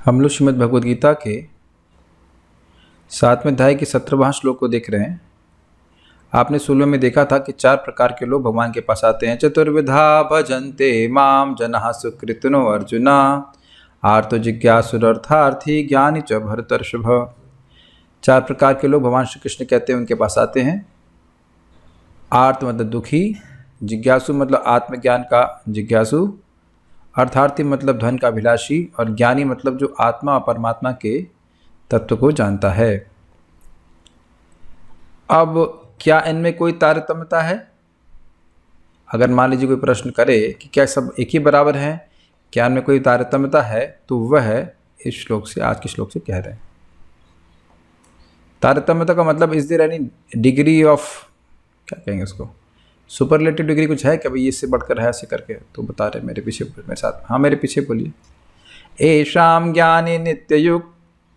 हम लोग श्रीमद् भगवद गीता के 7वें अध्याय के 17वां श्लोक को देख रहे हैं। आपने 16 में देखा था कि 4 प्रकार के लोग भगवान के पास आते हैं। चतुर्विधा भजन्ते माम जनाः सुकृतिनो अर्जुना आर्तो जिज्ञासुरर्थार्थी ज्ञानी च भरतर्षभ। 4 प्रकार के लोग भगवान श्री कृष्ण कहते हैं उनके पास आते हैं। आर्त मतलब दुखी, जिज्ञासु मतलब आत्मज्ञान का जिज्ञासु, अर्थार्थी मतलब धन का अभिलाषी और ज्ञानी मतलब जो आत्मा और परमात्मा के तत्व को जानता है। अब क्या इनमें कोई तारतम्यता है? अगर मान लीजिए कोई प्रश्न करे कि क्या सब एक ही बराबर हैं, क्या इनमें कोई तारतम्यता है, तो वह इस श्लोक से, आज के श्लोक से कह रहे हैं। तारतम्यता का मतलब is there any degree of, क्या कहेंगे उसको, सुपरलेटिव डिग्री कुछ है क्या भाई, इससे बढ़कर है ऐसे करके? तो बता रहे मेरे पीछे, मेरे साथ, हाँ मेरे पीछे बोलिए। एशाम ज्ञानी नित्ययुक्त,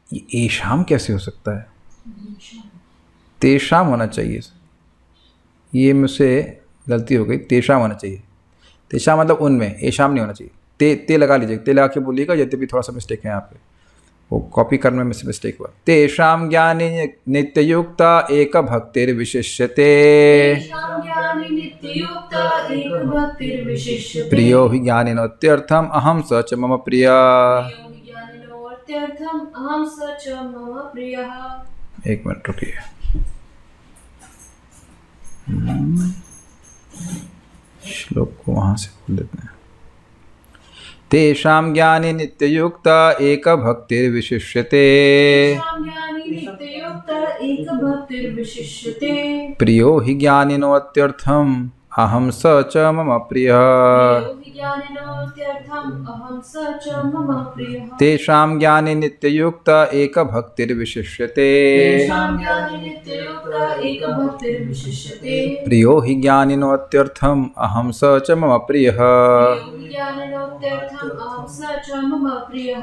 ये एशाम कैसे हो सकता है? तेषाम होना चाहिए, ये मुझसे गलती हो गई, तेषाम होना चाहिए। तेषाम मतलब उनमें, एशाम नहीं होना चाहिए। ते लगा लीजिए, ते लगा के बोलिएगा, यद्यपि थोड़ा सा मिस्टेक है यहाँ पे, वो कॉपी करने में मिस्टेक हुआ। तेषाम ज्ञानी नित्ययुक्ता एक भक्तिर्विशिष्यते प्रियो हि ज्ञानिनोत्यर्थम अहम स च मम प्रिय। एक मिनट रुकिए, श्लोक को वहां से खोल देते हैं। तेषां ज्ञानी नित्ययुक्ता एक भक्तिर्विशिष्यते प्रियो हि ज्ञानिनोत्यर्थम अहम स च मम प्रिय। तेषां ज्ञानी नित्ययुक्ता एक भक्तिर्विशिष्यते प्रियो हि ज्ञानिनोत्यर्थम अहम स च मम प्रिय।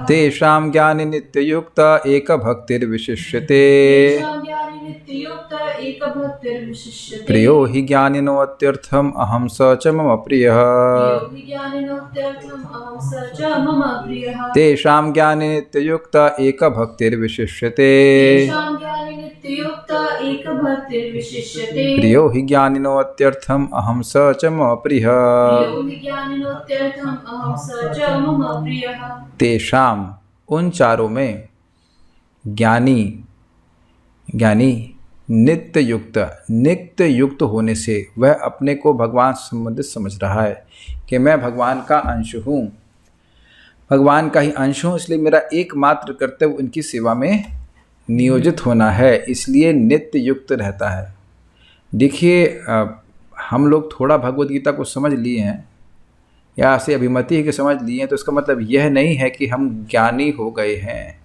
तेषां ज्ञानी नित्ययुक्ता एक भक्तिर्विशिष्यते प्रियो हि ज्ञानिनोत्यर्थम अहम स च मम प्रिय। तेषां ज्ञानी नित्ययुक्ता एक भक्तिर्विशिष्यते प्रियो हि ज्ञानिनोत्यर्थम अहम स च मम प्रिय। तेषां उन चारों में, ज्ञानी नित्य युक्त होने से वह अपने को भगवान से संबंधित समझ रहा है कि मैं भगवान का अंश हूँ, भगवान का ही अंश हूँ, इसलिए मेरा एकमात्र कर्तव्य उनकी सेवा में नियोजित होना है, इसलिए नित्य युक्त रहता है। देखिए, हम लोग थोड़ा भगवद गीता को समझ लिए हैं या ऐसे अभिमति के समझ लिए हैं, तो इसका मतलब यह नहीं है कि हम ज्ञानी हो गए हैं,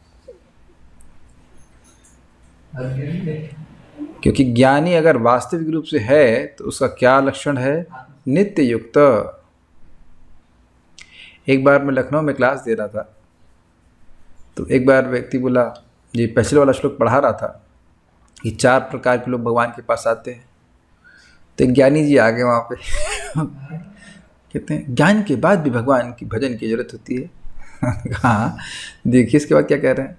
क्योंकि ज्ञानी अगर वास्तविक रूप से है तो उसका क्या लक्षण है? नित्य युक्त। एक बार मैं लखनऊ में क्लास दे रहा था, तो एक बार व्यक्ति बोला, जी पिछले वाला श्लोक पढ़ा रहा था कि 4 प्रकार के लोग भगवान के पास आते हैं, तो एक ज्ञानी जी आ गए वहाँ पे कहते हैं ज्ञान के बाद भी भगवान की भजन की जरूरत होती है। हाँ देखिए इसके बाद क्या कह रहे हैं।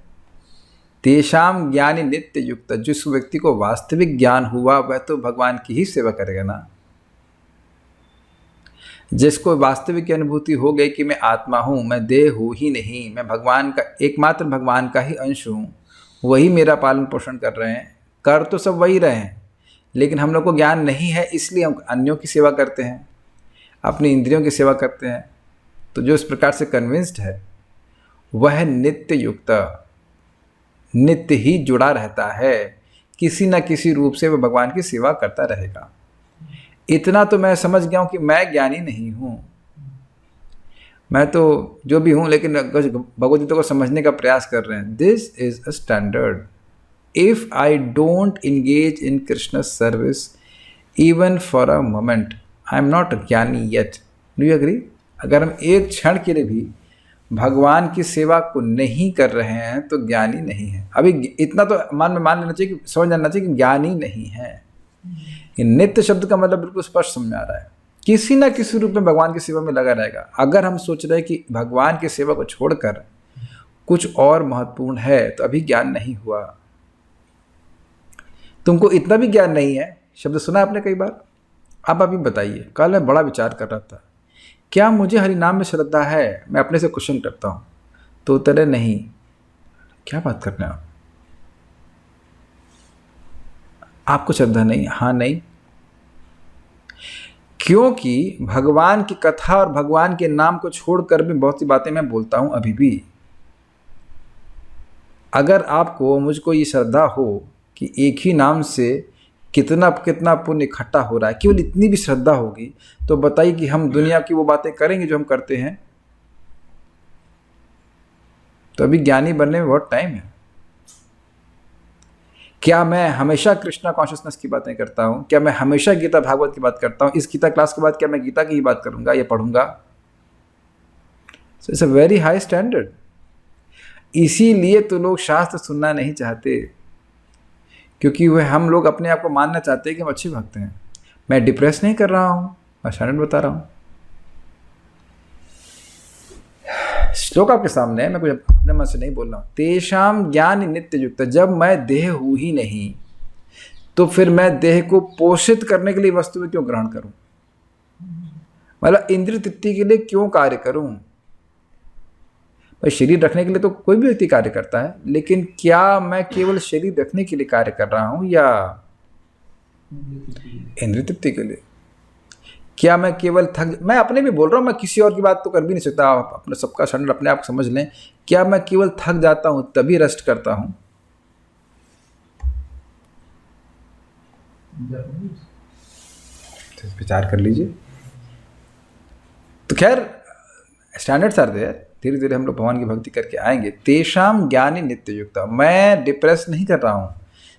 तेषां ज्ञानी नित्य युक्त, जिस व्यक्ति को वास्तविक ज्ञान हुआ वह तो भगवान की ही सेवा करेगा ना। जिसको वास्तविक की अनुभूति हो गई कि मैं आत्मा हूँ, मैं देह हूँ ही नहीं, मैं भगवान का, एकमात्र भगवान का ही अंश हूँ, वही मेरा पालन पोषण कर रहे हैं, कर तो सब वही रहे हैं, लेकिन हम लोग को ज्ञान नहीं है, इसलिए हम अन्यों की सेवा करते हैं, अपनी इंद्रियों की सेवा करते हैं। तो जो इस प्रकार से कन्विंस्ड है वह नित्य युक्त, नित्य ही जुड़ा रहता है, किसी न किसी रूप से वह भगवान की सेवा करता रहेगा। इतना तो मैं समझ गया हूँ कि मैं ज्ञानी नहीं हूँ, मैं तो जो भी हूँ, लेकिन भगवद गीता को समझने का प्रयास कर रहे हैं। This is a standard. If I don't engage in Krishna service even for a moment, I am not gyani yet. Do you agree? अगर हम एक क्षण के लिए भी भगवान की सेवा को नहीं कर रहे हैं तो ज्ञानी नहीं है। अभी इतना तो मान लेना चाहिए, कि समझ जाना चाहिए कि ज्ञानी नहीं है। नित्य शब्द का मतलब बिल्कुल स्पष्ट समझ आ रहा है, किसी न किसी रूप में भगवान की सेवा में लगा रहेगा। अगर हम सोच रहे हैं कि भगवान की सेवा को छोड़कर कुछ और महत्वपूर्ण है तो अभी ज्ञान नहीं हुआ। तुमको इतना भी ज्ञान नहीं है, शब्द सुना आपने कई बार। अब अभी बताइए, कल मैं बड़ा विचार कर रहा था, क्या मुझे हरिनाम में श्रद्धा है? मैं अपने से क्वेश्चन करता हूँ तो उत्तर है नहीं। क्या बात कर रहे हैं आप? आपको श्रद्धा नहीं? हाँ नहीं, क्योंकि भगवान की कथा और भगवान के नाम को छोड़कर भी बहुत सी बातें मैं बोलता हूं अभी भी। अगर आपको मुझको ये श्रद्धा हो कि एक ही नाम से कितना कितना पुण्य इकट्ठा हो रहा है, केवल इतनी भी श्रद्धा होगी तो बताइए कि हम दुनिया की वो बातें करेंगे जो हम करते हैं? तो अभी ज्ञानी बनने में बहुत टाइम है। क्या मैं हमेशा कृष्णा कॉन्शियसनेस की बातें करता हूँ? क्या मैं हमेशा गीता भागवत की बात करता हूँ? इस गीता क्लास के बाद क्या मैं गीता की ही बात करूँगा या पढ़ूंगा? So it's a very high standard. इसीलिए तो लोग शास्त्र सुनना नहीं चाहते, क्योंकि वह हम लोग अपने आप को मानना चाहते हैं कि हम अच्छे भक्त हैं। मैं डिप्रेस नहीं कर रहा हूँ, मैं स्टैंडर्ड बता रहा हूँ। श्लोक आपके सामने है, मैं कुछ अपने मन से नहीं बोल रहा हूँ। तेषाम ज्ञान नित्य युक्त, जब मैं देह हूँ ही नहीं तो फिर मैं देह को पोषित करने के लिए वस्तु में क्यों ग्रहण करूं? मतलब इंद्रिय तृप्ति के लिए क्यों कार्य करूं? भाई शरीर रखने के लिए तो कोई भी व्यक्ति कार्य करता है, लेकिन क्या मैं केवल शरीर रखने के लिए कार्य कर रहा हूं या इंद्रिय तृप्ति के लिए? क्या मैं केवल मैं अपने भी बोल रहा हूँ, मैं किसी और की बात तो कर भी नहीं सकता। आप अपने सबका स्टैंडर्ड अपने आप समझ लें। क्या मैं केवल थक जाता हूं तभी रेस्ट करता हूं? तो विचार कर लीजिए। तो खैर स्टैंडर्ड्स आर देयर, धीरे धीरे हम लोग भगवान की भक्ति करके आएंगे। तेषाम ज्ञानी नित्य युक्त, मैं डिप्रेस नहीं कर रहा हूँ,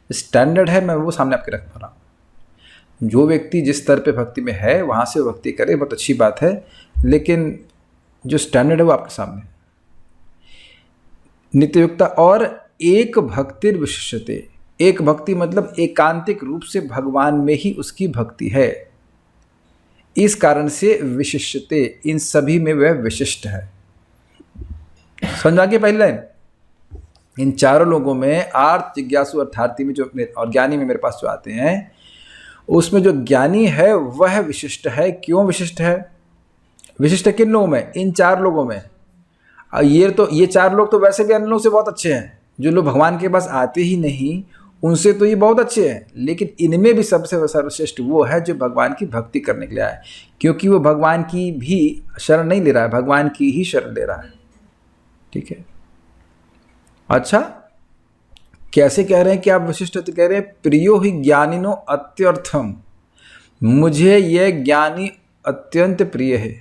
स्टैंडर्ड है मैं वो सामने आपके रख पा रहा हूँ। जो व्यक्ति जिस स्तर पे भक्ति में है वहाँ से वो भक्ति करे, बहुत अच्छी बात है, लेकिन जो स्टैंडर्ड है वो आपके सामने। नित्ययुक्ता और एक भक्तिर विशिष्यते, एक भक्ति मतलब एकांतिक रूप से भगवान में ही उसकी भक्ति है, इस कारण से विशिष्यते, इन सभी में वह विशिष्ट है। समझा के पहली लाइन? इन चारों लोगों में आर्त जिज्ञासु अर्थार्थी में जो और ज्ञानी में मेरे पास जो आते हैं, उसमें जो ज्ञानी है वह विशिष्ट है। क्यों विशिष्ट है? विशिष्ट किन लोगों में? इन चार लोगों में। ये चार लोग तो वैसे भी अन्य लोगों से बहुत अच्छे हैं। जो लोग भगवान के पास आते ही नहीं उनसे तो ये बहुत अच्छे हैं, लेकिन इनमें भी सबसे सर्वश्रेष्ठ वो है जो भगवान की भक्ति करने के लिए आए, क्योंकि वो भगवान की भी शरण नहीं ले रहा है, भगवान की ही शरण ले रहा है। ठीक है, अच्छा कैसे कह रहे हैं कि आप विशिष्ट? तो कह रहे हैं प्रियो ही ज्ञानिनो अत्यर्थम, मुझे यह ज्ञानी अत्यंत प्रिय है।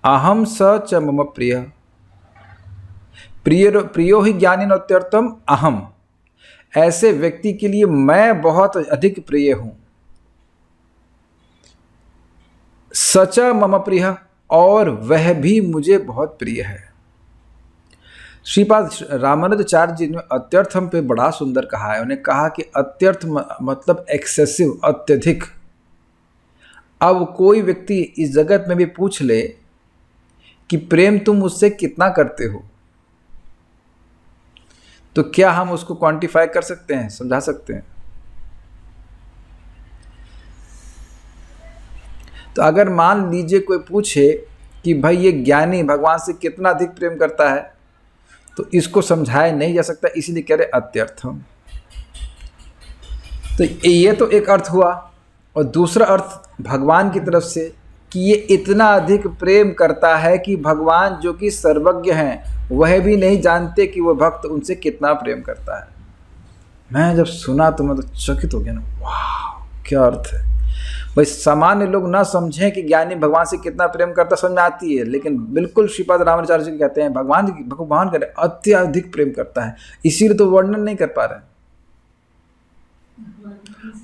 अहम स च मम प्रिय, प्रियो ही ज्ञानिनो अत्यर्थम अहम, ऐसे व्यक्ति के लिए मैं बहुत अधिक प्रिय हूं। सच मम प्रिय, और वह भी मुझे बहुत प्रिय है। श्रीपाद रामानुजाचार्य जी ने अत्यर्थम पे बड़ा सुंदर कहा है। उन्हें कहा कि अत्यर्थ मतलब एक्सेसिव, अत्यधिक। अब कोई व्यक्ति इस जगत में भी पूछ ले कि प्रेम तुम मुझसे कितना करते हो, तो क्या हम उसको क्वांटिफाई कर सकते हैं, समझा सकते हैं? तो अगर मान लीजिए कोई पूछे कि भाई ये ज्ञानी भगवान से कितना अधिक प्रेम करता है, तो इसको समझाया नहीं जा सकता, इसीलिए कह रहे अत्यर्थम। तो ये तो एक अर्थ हुआ, और दूसरा अर्थ भगवान की तरफ से कि ये इतना अधिक प्रेम करता है कि भगवान जो कि सर्वज्ञ हैं वह भी नहीं जानते कि वो भक्त उनसे कितना प्रेम करता है। मैं जब सुना तो मैं तो चकित हो गया ना, वाह क्या अर्थ है। भाई सामान्य लोग ना समझें कि ज्ञानी भगवान से कितना प्रेम करता, समझ में आती है, लेकिन बिल्कुल श्रीपाद रामानुजाचार्य जी कहते हैं भगवान करे अत्यधिक प्रेम करता है, इसीलिए तो वर्णन नहीं कर पा रहे।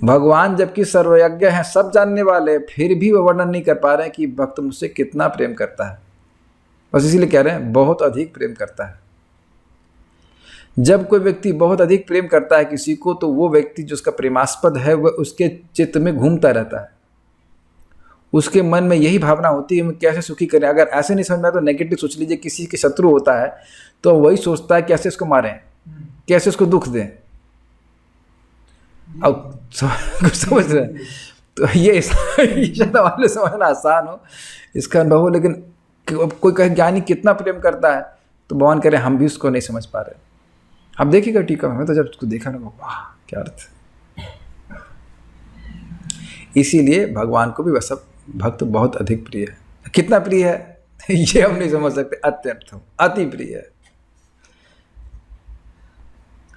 भगवान जबकि सर्वज्ञ हैं, सब जानने वाले, फिर भी वो वर्णन नहीं कर पा रहे हैं कि भक्त मुझसे कितना प्रेम करता है। बस इसीलिए कह रहे हैं बहुत अधिक प्रेम करता है। जब कोई व्यक्ति बहुत अधिक प्रेम करता है किसी को, तो वो व्यक्ति जो उसका प्रेमास्पद है वह उसके चित्त में घूमता रहता है, उसके मन में यही भावना होती है, हम कैसे सुखी करें। अगर ऐसे नहीं समझ में आया तो नेगेटिव सोच लीजिए, किसी के शत्रु होता है तो वही सोचता है कैसे उसको मारें, कैसे उसको दुख दें। अब समझ रहे हैं? तो ये शायद हमारे समझना आसान हो, इसका अनुभव हो, लेकिन कोई कहे ज्ञानी कितना प्रेम करता है, तो भगवान करे हम भी उसको नहीं समझ पा रहे। अब देखिएगा टीका में, तो जब उसको देखा ना, वाह क्या अर्थ। इसीलिए भगवान को भी वह सब भक्त बहुत अधिक प्रिय है। कितना प्रिय है ये हम नहीं समझ सकते, अत्यंत अति प्रिय है।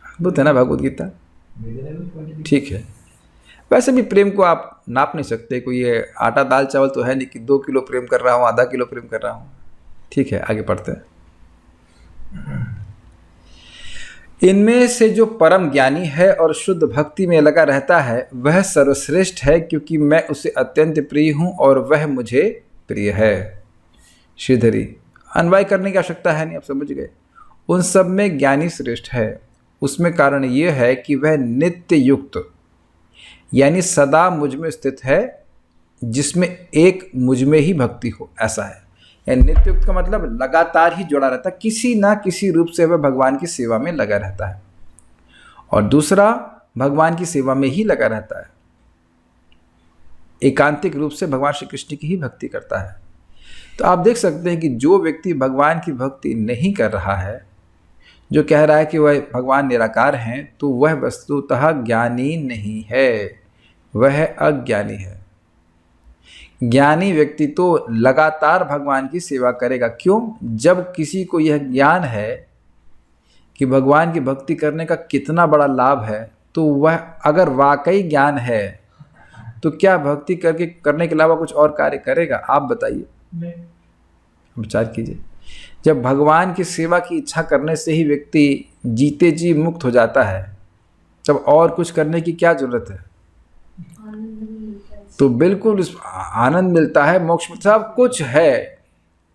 अद्भुत है ना भगवद गीता। ठीक है, वैसे भी प्रेम को आप नाप नहीं सकते, कोई ये आटा दाल चावल तो है नहीं कि 2 किलो प्रेम कर रहा हूँ, आधा किलो प्रेम कर रहा हूँ। ठीक है, आगे पढ़ते हैं। इनमें से जो परम ज्ञानी है और शुद्ध भक्ति में लगा रहता है वह सर्वश्रेष्ठ है, क्योंकि मैं उसे अत्यंत प्रिय हूँ और वह मुझे प्रिय है। श्रीधरी, अन्वय करने की आवश्यकता है नहीं, आप समझ गए। उन सब में ज्ञानी श्रेष्ठ है, उसमें कारण यह है कि वह नित्य युक्त यानी सदा मुझ में स्थित है, जिसमें एक मुझ में ही भक्ति हो, ऐसा है। यानी नित्य युक्त का मतलब लगातार ही जुड़ा रहता है, किसी ना किसी रूप से वह भगवान की सेवा में लगा रहता है, और दूसरा भगवान की सेवा में ही लगा रहता है, एकांतिक रूप से भगवान श्री कृष्ण की ही भक्ति करता है। तो आप देख सकते हैं कि जो व्यक्ति भगवान की भक्ति नहीं कर रहा है, जो कह रहा है कि वह भगवान निराकार हैं, तो वह वस्तुतः ज्ञानी नहीं है, वह अज्ञानी है। ज्ञानी व्यक्ति तो लगातार भगवान की सेवा करेगा। क्यों? जब किसी को यह ज्ञान है कि भगवान की भक्ति करने का कितना बड़ा लाभ है, तो वह अगर वाकई ज्ञान है तो क्या भक्ति करने के अलावा कुछ और कार्य करेगा? आप बताइए, विचार कीजिए। जब भगवान की सेवा की इच्छा करने से ही व्यक्ति जीते जी मुक्त हो जाता है, तब और कुछ करने की क्या जरूरत है? तो बिल्कुल आनंद मिलता है, मोक्ष सब कुछ है।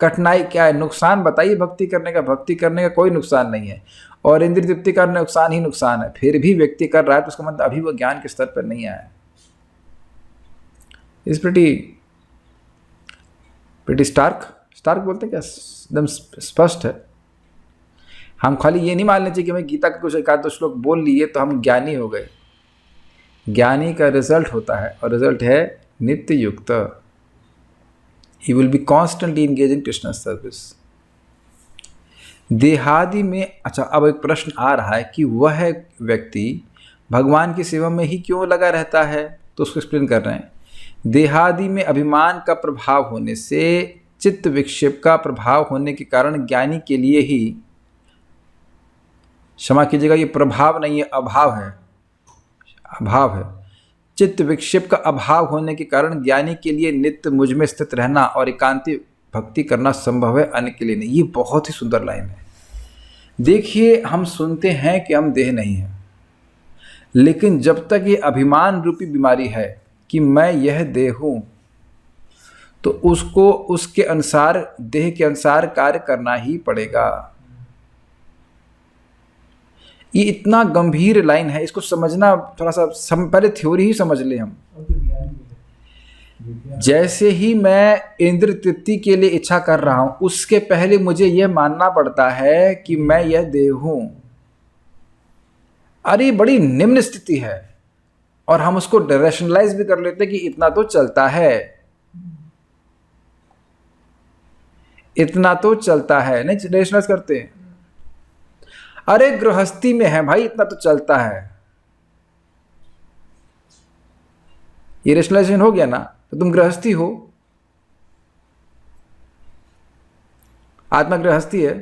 कठिनाई क्या है? नुकसान बताइए भक्ति करने का? भक्ति करने का कोई नुकसान नहीं है, और इंद्रिय तृप्ति का नुकसान ही नुकसान है। फिर भी व्यक्ति कर रहा है तो उसका मतलब अभी वो ज्ञान के स्तर पर नहीं आया। इस प्रीटी स्टार्क बोलते क्या, एकदम स्पष्ट है। हम खाली ये नहीं मान लेते कि हमें गीता का कुछ एकाध दो श्लोक बोल लिए तो हम ज्ञानी हो गए। ज्ञानी का रिजल्ट होता है, और रिजल्ट है नित्य युक्त। He will be constantly engage in Krishna service. देहादि में, अच्छा अब एक प्रश्न आ रहा है कि वह व्यक्ति भगवान की सेवा में ही क्यों लगा रहता है, तो उसको एक्सप्लेन कर रहे हैं। देहादि में अभिमान का प्रभाव होने से, चित्त विक्षेप का प्रभाव होने के कारण ज्ञानी के लिए ही, क्षमा कीजिएगा ये प्रभाव नहीं है, अभाव है, अभाव है। चित्त विक्षेप का अभाव होने के कारण ज्ञानी के लिए नित्य मुझ में स्थित रहना और एकांतिक भक्ति करना संभव है, अन्य के लिए नहीं। ये बहुत ही सुंदर लाइन है। देखिए, हम सुनते हैं कि हम देह नहीं हैं, लेकिन जब तक ये अभिमान रूपी बीमारी है कि मैं यह देह हूं, तो उसको उसके अनुसार, देह के अनुसार कार्य करना ही पड़ेगा। ये इतना गंभीर लाइन है, इसको समझना थोड़ा सा पहले थ्योरी ही समझ ले हम। जैसे ही मैं इंद्र तृप्ति के लिए इच्छा कर रहा हूं, उसके पहले मुझे यह मानना पड़ता है कि मैं यह देह हूं। अरे बड़ी निम्न स्थिति है, और हम उसको रैशनलाइज भी कर लेते हैं कि इतना तो चलता है, इतना तो चलता है, नहीं रैशनलाइज करते हैं। अरे गृहस्थी में है भाई, इतना तो चलता है। ये रैशनलाइजेशन हो गया ना, तो तुम गृहस्थी हो। आत्मा गृहस्थी है?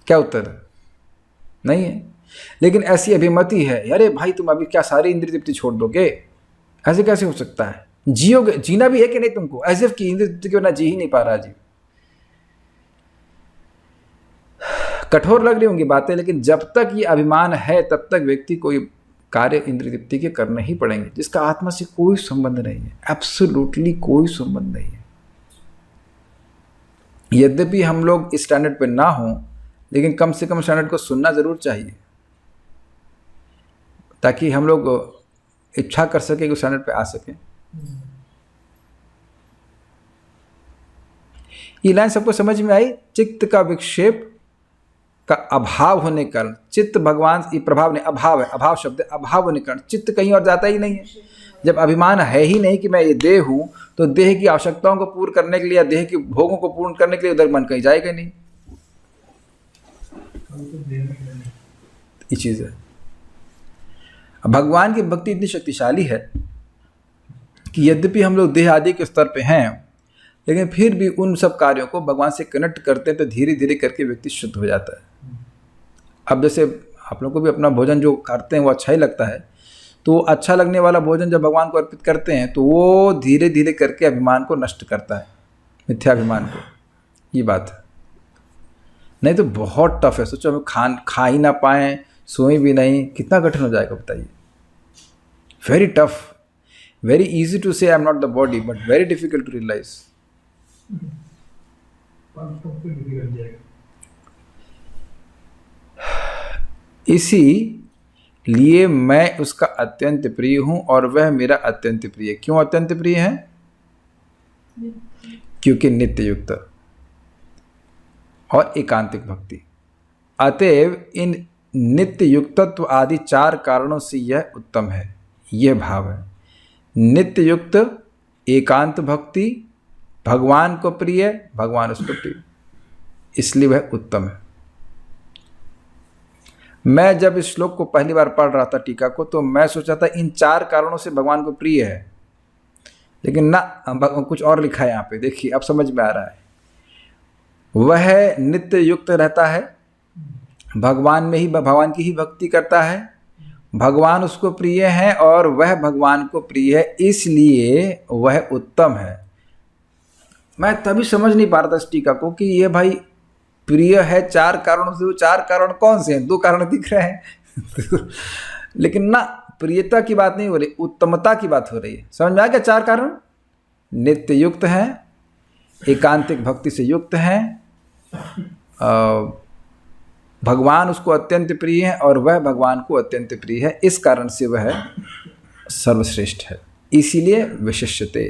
क्या उत्तर है? नहीं है। लेकिन ऐसी अभिमति है, अरे भाई तुम अभी क्या सारी इंद्रिय तृप्ति छोड़ दोगे? ऐसे कैसे हो सकता है? जियोगे, जीना भी है कि नहीं तुमको? ऐसे कि इंद्रिय तृप्ति के बिना जी ही नहीं पा रहा जी। कठोर लग रही होंगी बातें, लेकिन जब तक ये अभिमान है तब तक व्यक्ति को कार्य इंद्रिय तृप्ति के करने ही पड़ेंगे, जिसका आत्मा से कोई संबंध नहीं है, एब्सोल्युटली कोई संबंध नहीं है। यद्यपि हम लोग इस स्टैंडर्ड पे ना हो, लेकिन कम से कम स्टैंडर्ड को सुनना जरूर चाहिए, ताकि हम लोग इच्छा कर सके कि स्टैंडर्ड पे आ सके। ये लाइन सबको समझ में आई? चित्त का विक्षेप का अभाव होने के कारण, चित्त भगवान, ये प्रभाव नहीं, अभाव है, अभाव शब्द है, अभाव होने के कारण चित्त कहीं और जाता ही नहीं है। जब अभिमान है ही नहीं कि मैं ये देह हूं, तो देह की आवश्यकताओं को पूर्ण करने के लिए या देह के भोगों को पूर्ण करने के लिए उधर मन कहीं जाएगा नहीं। ये चीज है। भगवान की भक्ति इतनी शक्तिशाली है कि यद्यपि हम लोग देह आदि के स्तर पे हैं, लेकिन फिर भी उन सब कार्यों को भगवान से कनेक्ट करते हैं तो धीरे धीरे करके व्यक्ति शुद्ध हो जाता है। अब जैसे आप लोग को भी अपना भोजन जो करते हैं वो अच्छा ही लगता है, तो अच्छा लगने वाला भोजन जब भगवान को अर्पित करते हैं तो वो धीरे धीरे करके अभिमान को नष्ट करता है, मिथ्याभिमान को। ये बात है, नहीं तो बहुत टफ है। सोचो हम खा ही ना पाएँ, सोए भी नहीं, कितना कठिन हो जाएगा बताइए। Very tough, very easy to say I am not the body, but very difficult to realise. इसीलिए मैं उसका अत्यंत प्रिय हूं और वह मेरा अत्यंत प्रिय। क्यों अत्यंत प्रिय है? क्योंकि नित्य युक्त और एकांतिक भक्ति। अतएव इन नित्य युक्तत्व आदि 4 कारणों से यह उत्तम है। यह भाव है, नित्य युक्त, एकांत भक्ति, भगवान को प्रिय, भगवान उसको प्रिय, इसलिए वह उत्तम है। मैं जब इस श्लोक को पहली बार पढ़ रहा था टीका को, तो मैं सोचा था इन 4 कारणों से भगवान को प्रिय है, लेकिन ना, कुछ और लिखा है यहाँ पे। देखिए अब समझ में आ रहा है। वह नित्य युक्त रहता है, भगवान में ही, भगवान की ही भक्ति करता है, भगवान उसको प्रिय है और वह भगवान को प्रिय है, इसलिए वह उत्तम है। मैं तभी समझ नहीं पा रहा था इस टीका को कि ये भाई प्रिय है 4 कारणों से। वो 4 कारण कौन से हैं? 2 कारण दिख रहे हैं लेकिन ना, प्रियता की बात नहीं हो रही, उत्तमता की बात हो रही है। समझ में आ गया? 4 कारण नित्य युक्त हैं, एकांतिक भक्ति से युक्त हैं, भगवान उसको अत्यंत प्रिय है और वह भगवान को अत्यंत प्रिय है। इस कारण से वह सर्वश्रेष्ठ है, इसीलिए विशिष्यते।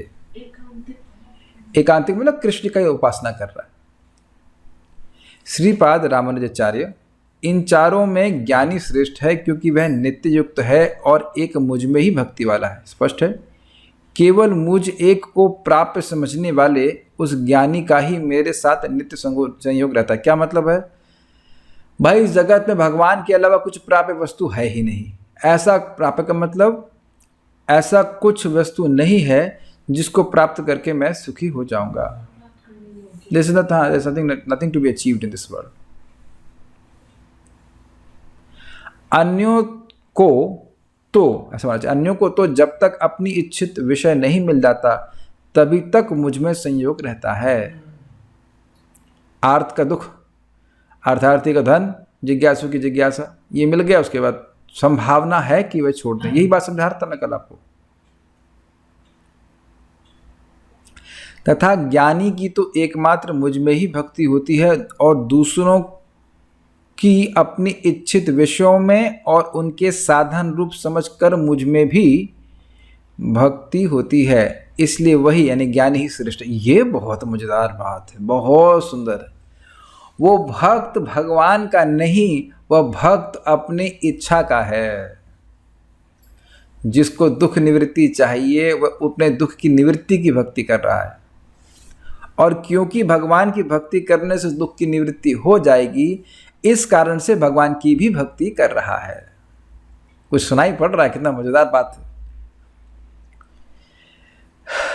एकांतिक मतलब कृष्ण का उपासना कर रहा है। श्रीपाद रामानुजाचार्य इन 4 में ज्ञानी श्रेष्ठ है, क्योंकि वह नित्य युक्त है और एक मुझ में ही भक्ति वाला है। स्पष्ट है, केवल मुझ एक को प्राप्य समझने वाले उस ज्ञानी का ही मेरे साथ नित्य संयोग रहता है। क्या मतलब है भाई? इस जगत में भगवान के अलावा कुछ प्राप्य वस्तु है ही नहीं। ऐसा प्राप्य का मतलब ऐसा कुछ वस्तु नहीं है जिसको प्राप्त करके मैं सुखी हो जाऊंगा। Nothing to be achieved in this world. अन्यों को तो ऐसा माना, अन्यों को तो जब तक अपनी इच्छित विषय नहीं मिल जाता तभी तक मुझ में संयोग रहता है। आर्त का दुख, अर्थार्थी का धन, जिज्ञासु की जिज्ञासा, ये मिल गया, उसके बाद संभावना है कि वह छोड़ दें। यही बात समझा रहा था मैं कल आपको। तथा ज्ञानी की तो एकमात्र मुझ में ही भक्ति होती है और दूसरों की अपनी इच्छित विषयों में और उनके साधन रूप समझकर मुझ में भी भक्ति होती है, इसलिए वही यानी ज्ञानी ही श्रेष्ठ। ये बहुत मजेदार बात है, बहुत सुंदर है। वो भक्त भगवान का नहीं, वह भक्त अपनी इच्छा का है। जिसको दुख निवृत्ति चाहिए वह अपने दुख की निवृत्ति की भक्ति कर रहा है, और क्योंकि भगवान की भक्ति करने से दुख की निवृत्ति हो जाएगी, इस कारण से भगवान की भी भक्ति कर रहा है। कुछ सुनाई पड़ रहा है? कितना मजेदार बात है।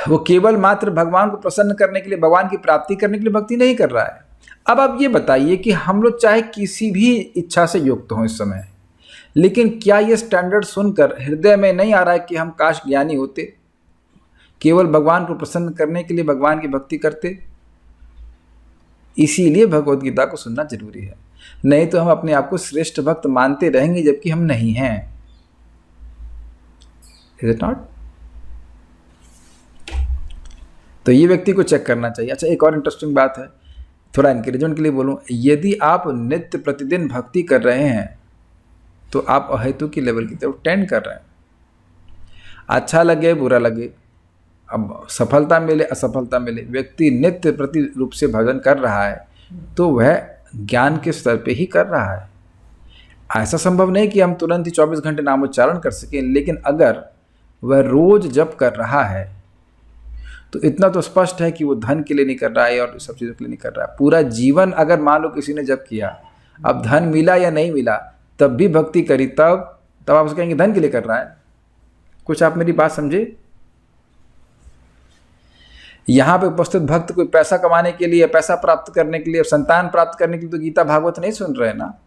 वो केवल मात्र भगवान को प्रसन्न करने के लिए, भगवान की प्राप्ति करने के लिए भक्ति नहीं कर रहा है। अब आप ये बताइए कि हम लोग चाहे किसी भी इच्छा से युक्त हों इस समय, लेकिन क्या ये स्टैंडर्ड सुनकर हृदय में नहीं आ रहा है कि हम काश ज्ञानी होते, केवल भगवान को प्रसन्न करने के लिए भगवान की भक्ति करते? इसीलिए भगवद गीता को सुनना जरूरी है, नहीं तो हम अपने आप को श्रेष्ठ भक्त मानते रहेंगे जबकि हम नहीं हैं। Is it not? तो ये व्यक्ति को चेक करना चाहिए। अच्छा, एक और इंटरेस्टिंग बात है, थोड़ा इंकरेजमेंट के लिए बोलूं, यदि आप नित्य प्रतिदिन भक्ति कर रहे हैं तो आप अहेतु की लेवल की तरफ टेंड कर रहे हैं। अच्छा लगे बुरा लगे, अब सफलता मिले असफलता मिले, व्यक्ति नित्य प्रति रूप से भजन कर रहा है तो वह ज्ञान के स्तर पे ही कर रहा है। ऐसा संभव नहीं कि हम तुरंत ही 24 घंटे नामोच्चारण कर सकें, लेकिन अगर वह रोज जप कर रहा है तो इतना तो स्पष्ट है कि वो धन के लिए नहीं कर रहा है और सब चीज़ों के लिए नहीं कर रहा है। पूरा जीवन अगर मान लो किसी ने जप किया, अब धन मिला या नहीं मिला तब भी भक्ति करी, तब आप उसको कहेंगे धन के लिए कर रहा है। कुछ आप मेरी बात समझे? यहाँ पे उपस्थित भक्त कोई पैसा कमाने के लिए, पैसा प्राप्त करने के लिए, संतान प्राप्त करने के लिए तो गीता भागवत नहीं सुन रहे हैं ना।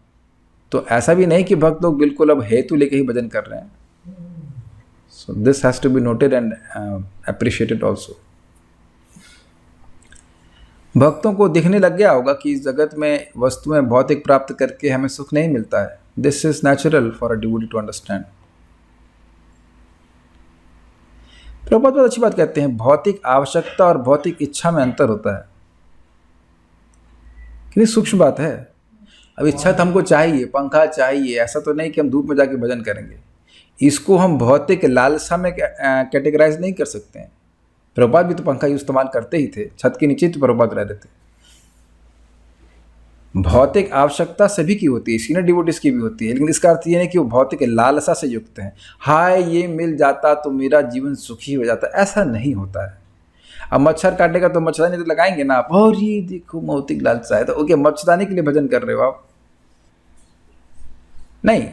तो ऐसा भी नहीं कि भक्त लोग बिल्कुल अब हेतु लेके ही भजन कर रहे हैं। So this has to be noted and appreciated also. भक्तों को दिखने लग गया होगा कि इस जगत में वस्तुएं भौतिक प्राप्त करके हमें सुख नहीं मिलता है। This is natural for a devotee to understand. Prabhupada बहुत अच्छी बात कहते हैं, भौतिक आवश्यकता और भौतिक इच्छा में अंतर होता है। कितनी सूक्ष्म बात है। अब इच्छा तो हमको चाहिए, पंखा चाहिए, ऐसा तो नहीं कि हम धूप में जाके भजन करेंगे। इसको हम भौतिक लालसा में कैटेगराइज नहीं कर सकते हैं। प्रभुपाद भी तो पंखा इस्तेमाल करते ही थे, छत के नीचे तो प्रभुपाद रह रहे थे। भौतिक आवश्यकता सभी की होती है, सीनियर डिवोटीज की भी होती है, लेकिन इसका अर्थ ये नहीं कि वो भौतिक लालसा से युक्त हैं। हाय ये मिल जाता तो मेरा जीवन सुखी हो जाता, ऐसा नहीं होता है। अब मच्छर काटेगा तो मच्छरदानी तो लगाएंगे ना आप, और ये देखो भौतिक लालसा है तो ओके मच्छरदानी के लिए भजन कर रहे हो आप? नहीं।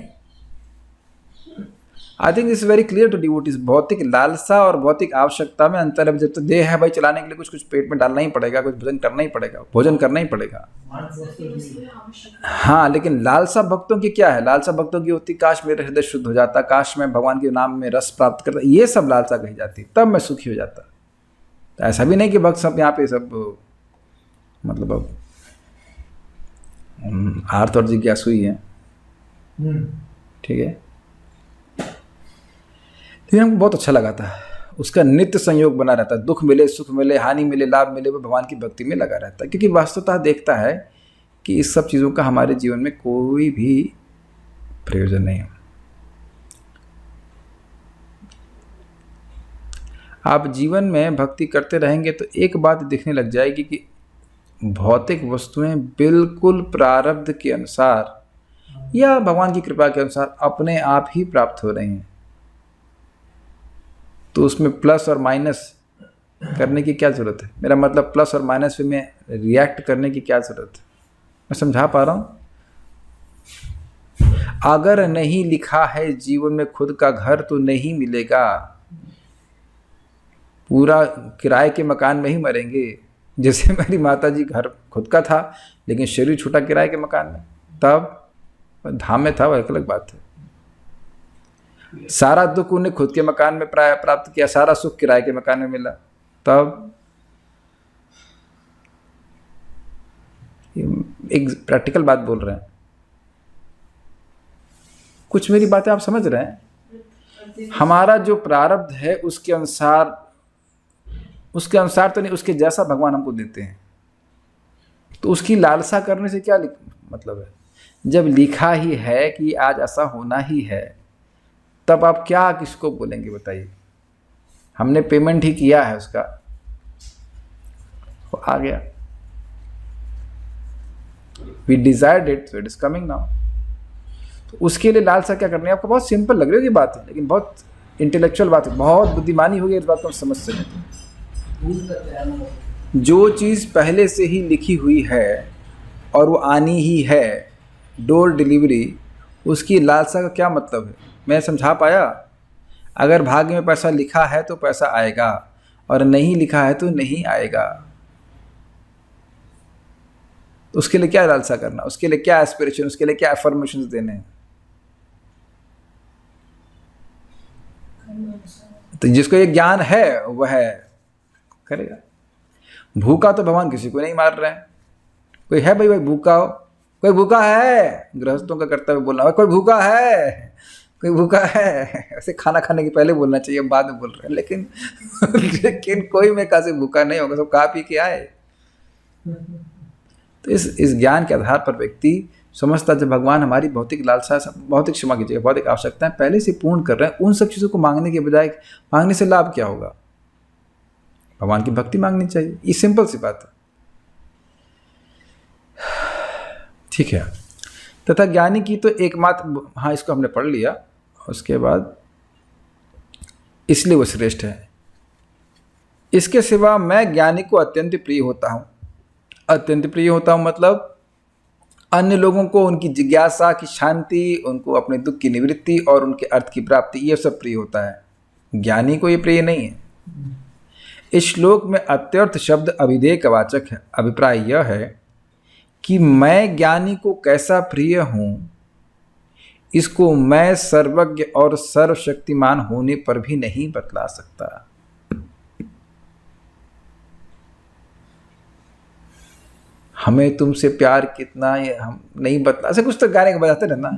I think it's very clear to devotees. भौतिक लालसा और भौतिक आवश्यकता में अंतर है। जब तो देह है भाई, चलाने के लिए कुछ कुछ पेट में डालना ही पड़ेगा, कुछ भोजन करना ही पड़ेगा, भोजन करना ही पड़ेगा। हाँ, लेकिन लालसा भक्तों की क्या है? लालसा भक्तों की होती काश मेरा हृदय शुद्ध हो जाता, काश मैं भगवान के नाम में रस प्राप्त करता, ये सब लालसा कही जाती, तब मैं सुखी हो जाता। तो ऐसा भी नहीं कि भक्त सब यहाँ पे सब मतलब अब आर्थ और जिज्ञासु ही है, ठीक है। लेकिन हमको बहुत अच्छा लगा था, उसका नित्य संयोग बना रहता है। दुख मिले, सुख मिले, हानि मिले, लाभ मिले, वो भगवान की भक्ति में लगा रहता है, क्योंकि वास्तवतः देखता है कि इस सब चीज़ों का हमारे जीवन में कोई भी प्रयोजन नहीं है। आप जीवन में भक्ति करते रहेंगे तो एक बात दिखने लग जाएगी कि भौतिक वस्तुएं बिल्कुल प्रारब्ध के अनुसार या भगवान की कृपा के अनुसार अपने आप ही प्राप्त हो रही हैं। तो उसमें प्लस और माइनस करने की क्या ज़रूरत है? मेरा मतलब प्लस और माइनस में रिएक्ट करने की क्या ज़रूरत है? मैं समझा पा रहा हूँ? अगर नहीं लिखा है जीवन में खुद का घर तो नहीं मिलेगा, पूरा किराए के मकान में ही मरेंगे। जैसे मेरी माता जी घर खुद का था लेकिन शरीर छूटा किराए के मकान में, तब धाम में था, वह एक अलग बात है। सारा दुख उन्हें खुद के मकान में प्राप्त किया, सारा सुख किराए के मकान में मिला, तब एक प्रैक्टिकल बात बोल रहे हैं। कुछ मेरी बातें आप समझ रहे हैं? हमारा जो प्रारब्ध है उसके अनुसार तो नहीं, उसके जैसा भगवान हमको देते हैं। तो उसकी लालसा करने से क्या मतलब है? जब लिखा ही है कि आज ऐसा होना ही है, तब आप क्या किसको बोलेंगे बताइए? हमने पेमेंट ही किया है उसका, वो आ गया, we desired it so it is coming now. तो उसके लिए लालसा क्या करनी है? आपको बहुत सिंपल लग रही होगी बात है, लेकिन बहुत इंटेलेक्चुअल बात है, बहुत बुद्धिमानी होगी इस बात को समझ सकते। जो चीज़ पहले से ही लिखी हुई है और वो आनी ही है, डोर डिलीवरी, उसकी लालसा का क्या मतलब है? मैं समझा पाया? अगर भाग्य में पैसा लिखा है तो पैसा आएगा, और नहीं लिखा है तो नहीं आएगा। तो उसके लिए क्या लालसा करना? उसके लिए क्या एस्पिरेशन, उसके लिए क्या एफर्मेशंस देने हैं? तो जिसको ये ज्ञान है वह करेगा। भूखा तो भगवान किसी को नहीं मार रहे हैं। कोई है भाई भूखा हो? कोई भूखा है? गृहस्थों का कर्तव्य बोलना, कोई भूखा है, कोई भूखा है, ऐसे खाना खाने के पहले बोलना चाहिए, बाद में बोल रहे हैं। लेकिन कोई में कहा से भूखा नहीं होगा, सब खा पी के आए। तो इस ज्ञान के आधार पर व्यक्ति समझता जब भगवान हमारी भौतिक लालसा, भौतिक, क्षमा कीजिएगा, भौतिक आवश्यकताएं पहले से पूर्ण कर रहे हैं, उन सब चीज़ों को मांगने के बजाय मांगने से लाभ क्या होगा? भगवान की भक्ति मांगनी चाहिए। ये सिंपल सी बात है, ठीक है। तथा ज्ञानी की तो एकमात्र, हाँ इसको हमने पढ़ लिया, उसके बाद इसलिए वो श्रेष्ठ है। इसके सिवा मैं ज्ञानी को अत्यंत प्रिय होता हूँ। अत्यंत प्रिय होता हूँ मतलब अन्य लोगों को उनकी जिज्ञासा की शांति, उनको अपने दुख की निवृत्ति और उनके अर्थ की प्राप्ति, ये सब प्रिय होता है। ज्ञानी को ये प्रिय नहीं है। इस श्लोक में अत्यर्थ शब्द अभिधेय का वाचक है। अभिप्राय यह है कि मैं ज्ञानी को कैसा प्रिय हूँ, इसको मैं सर्वज्ञ और सर्वशक्तिमान होने पर भी नहीं बतला सकता। हमें तुमसे प्यार कितना है हम नहीं बतला, ऐसे कुछ तो गाने का बजाते रहना,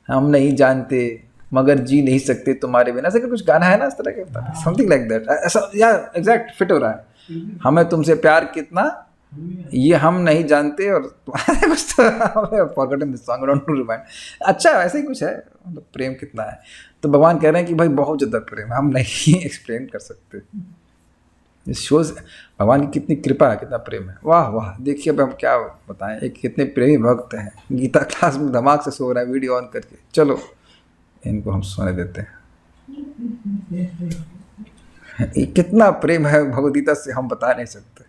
हम नहीं जानते मगर जी नहीं सकते तुम्हारे बिना, ऐसे कुछ गाना है ना इस तरह का, समथिंग लाइक दैट, ऐसा या एग्जैक्ट फिट हो रहा है। हमें तुमसे प्यार कितना ये हम नहीं जानते, और कुछ तो forgotten this song, don't remind. अच्छा ऐसे ही कुछ है, मतलब प्रेम कितना है। तो भगवान कह रहे हैं कि भाई बहुत ज़्यादा प्रेम है, हम नहीं एक्सप्लेन कर सकते। इस शोज भगवान की कितनी कृपा है, कितना प्रेम है, वाह वाह। देखिए अब हम क्या बताएं, एक कितने प्रेमी भक्त हैं। गीता क्लास में धमाक से सो रहा है वीडियो ऑन करके, चलो इनको हम सोने देते हैं। ये कितना प्रेम है भगवदगीता से हम बता नहीं सकते,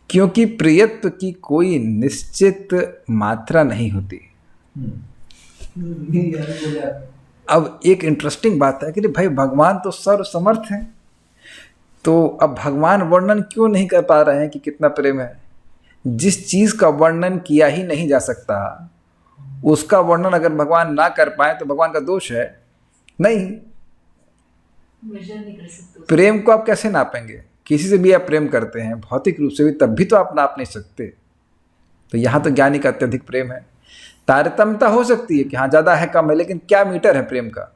क्योंकि प्रियत्व की कोई निश्चित मात्रा नहीं होती। अब एक इंटरेस्टिंग बात है कि भाई भगवान तो सर्वसमर्थ हैं, तो अब भगवान वर्णन क्यों नहीं कर पा रहे हैं कि कितना प्रेम है? जिस चीज़ का वर्णन किया ही नहीं जा सकता, उसका वर्णन अगर भगवान ना कर पाए तो भगवान का दोष है? नहीं कर सकते। प्रेम को आप कैसे नापेंगे? किसी से भी आप प्रेम करते हैं भौतिक रूप से भी, तब भी तो आप नाप नहीं सकते। तो यहाँ तो ज्ञानी का अत्यधिक प्रेम है। तारतम्यता हो सकती है कि हाँ ज़्यादा है कम है, लेकिन क्या मीटर है प्रेम का?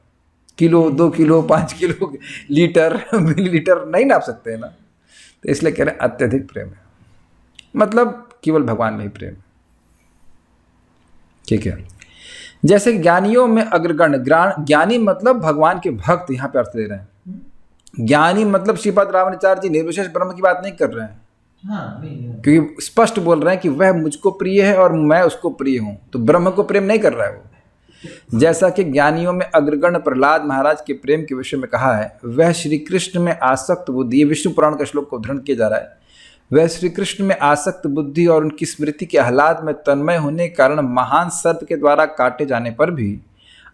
Kilo, 2 kilo, 5 kilo, litre, millilitre नहीं नाप सकते हैं ना। तो इसलिए कह रहे हैं अत्यधिक प्रेम है, मतलब केवल भगवान में ही प्रेम, ठीक है। जैसे ज्ञानियों में अग्रगण्य, ज्ञानी मतलब भगवान के भक्त, यहाँ पे अर्थ ले रहे हैं। ज्ञानी मतलब श्रीपाद रामानुजाचार्य जी निर्विशेष ब्रह्म की बात नहीं कर रहे हैं, क्योंकि स्पष्ट बोल रहे हैं कि वह मुझको प्रिय है और मैं उसको प्रिय हूँ, तो ब्रह्म को प्रेम नहीं कर रहा है वो। जैसा कि ज्ञानियों में अग्रगण्य प्रहलाद महाराज के प्रेम के विषय में कहा है, वह श्री कृष्ण में आसक्त बुद्धि, ये विष्णु पुराण का श्लोक को उद्धरण किया जा रहा है, वह श्री कृष्ण में आसक्त बुद्धि और उनकी स्मृति के आह्लाद में तन्मय होने के कारण महान सर्प के द्वारा काटे जाने पर भी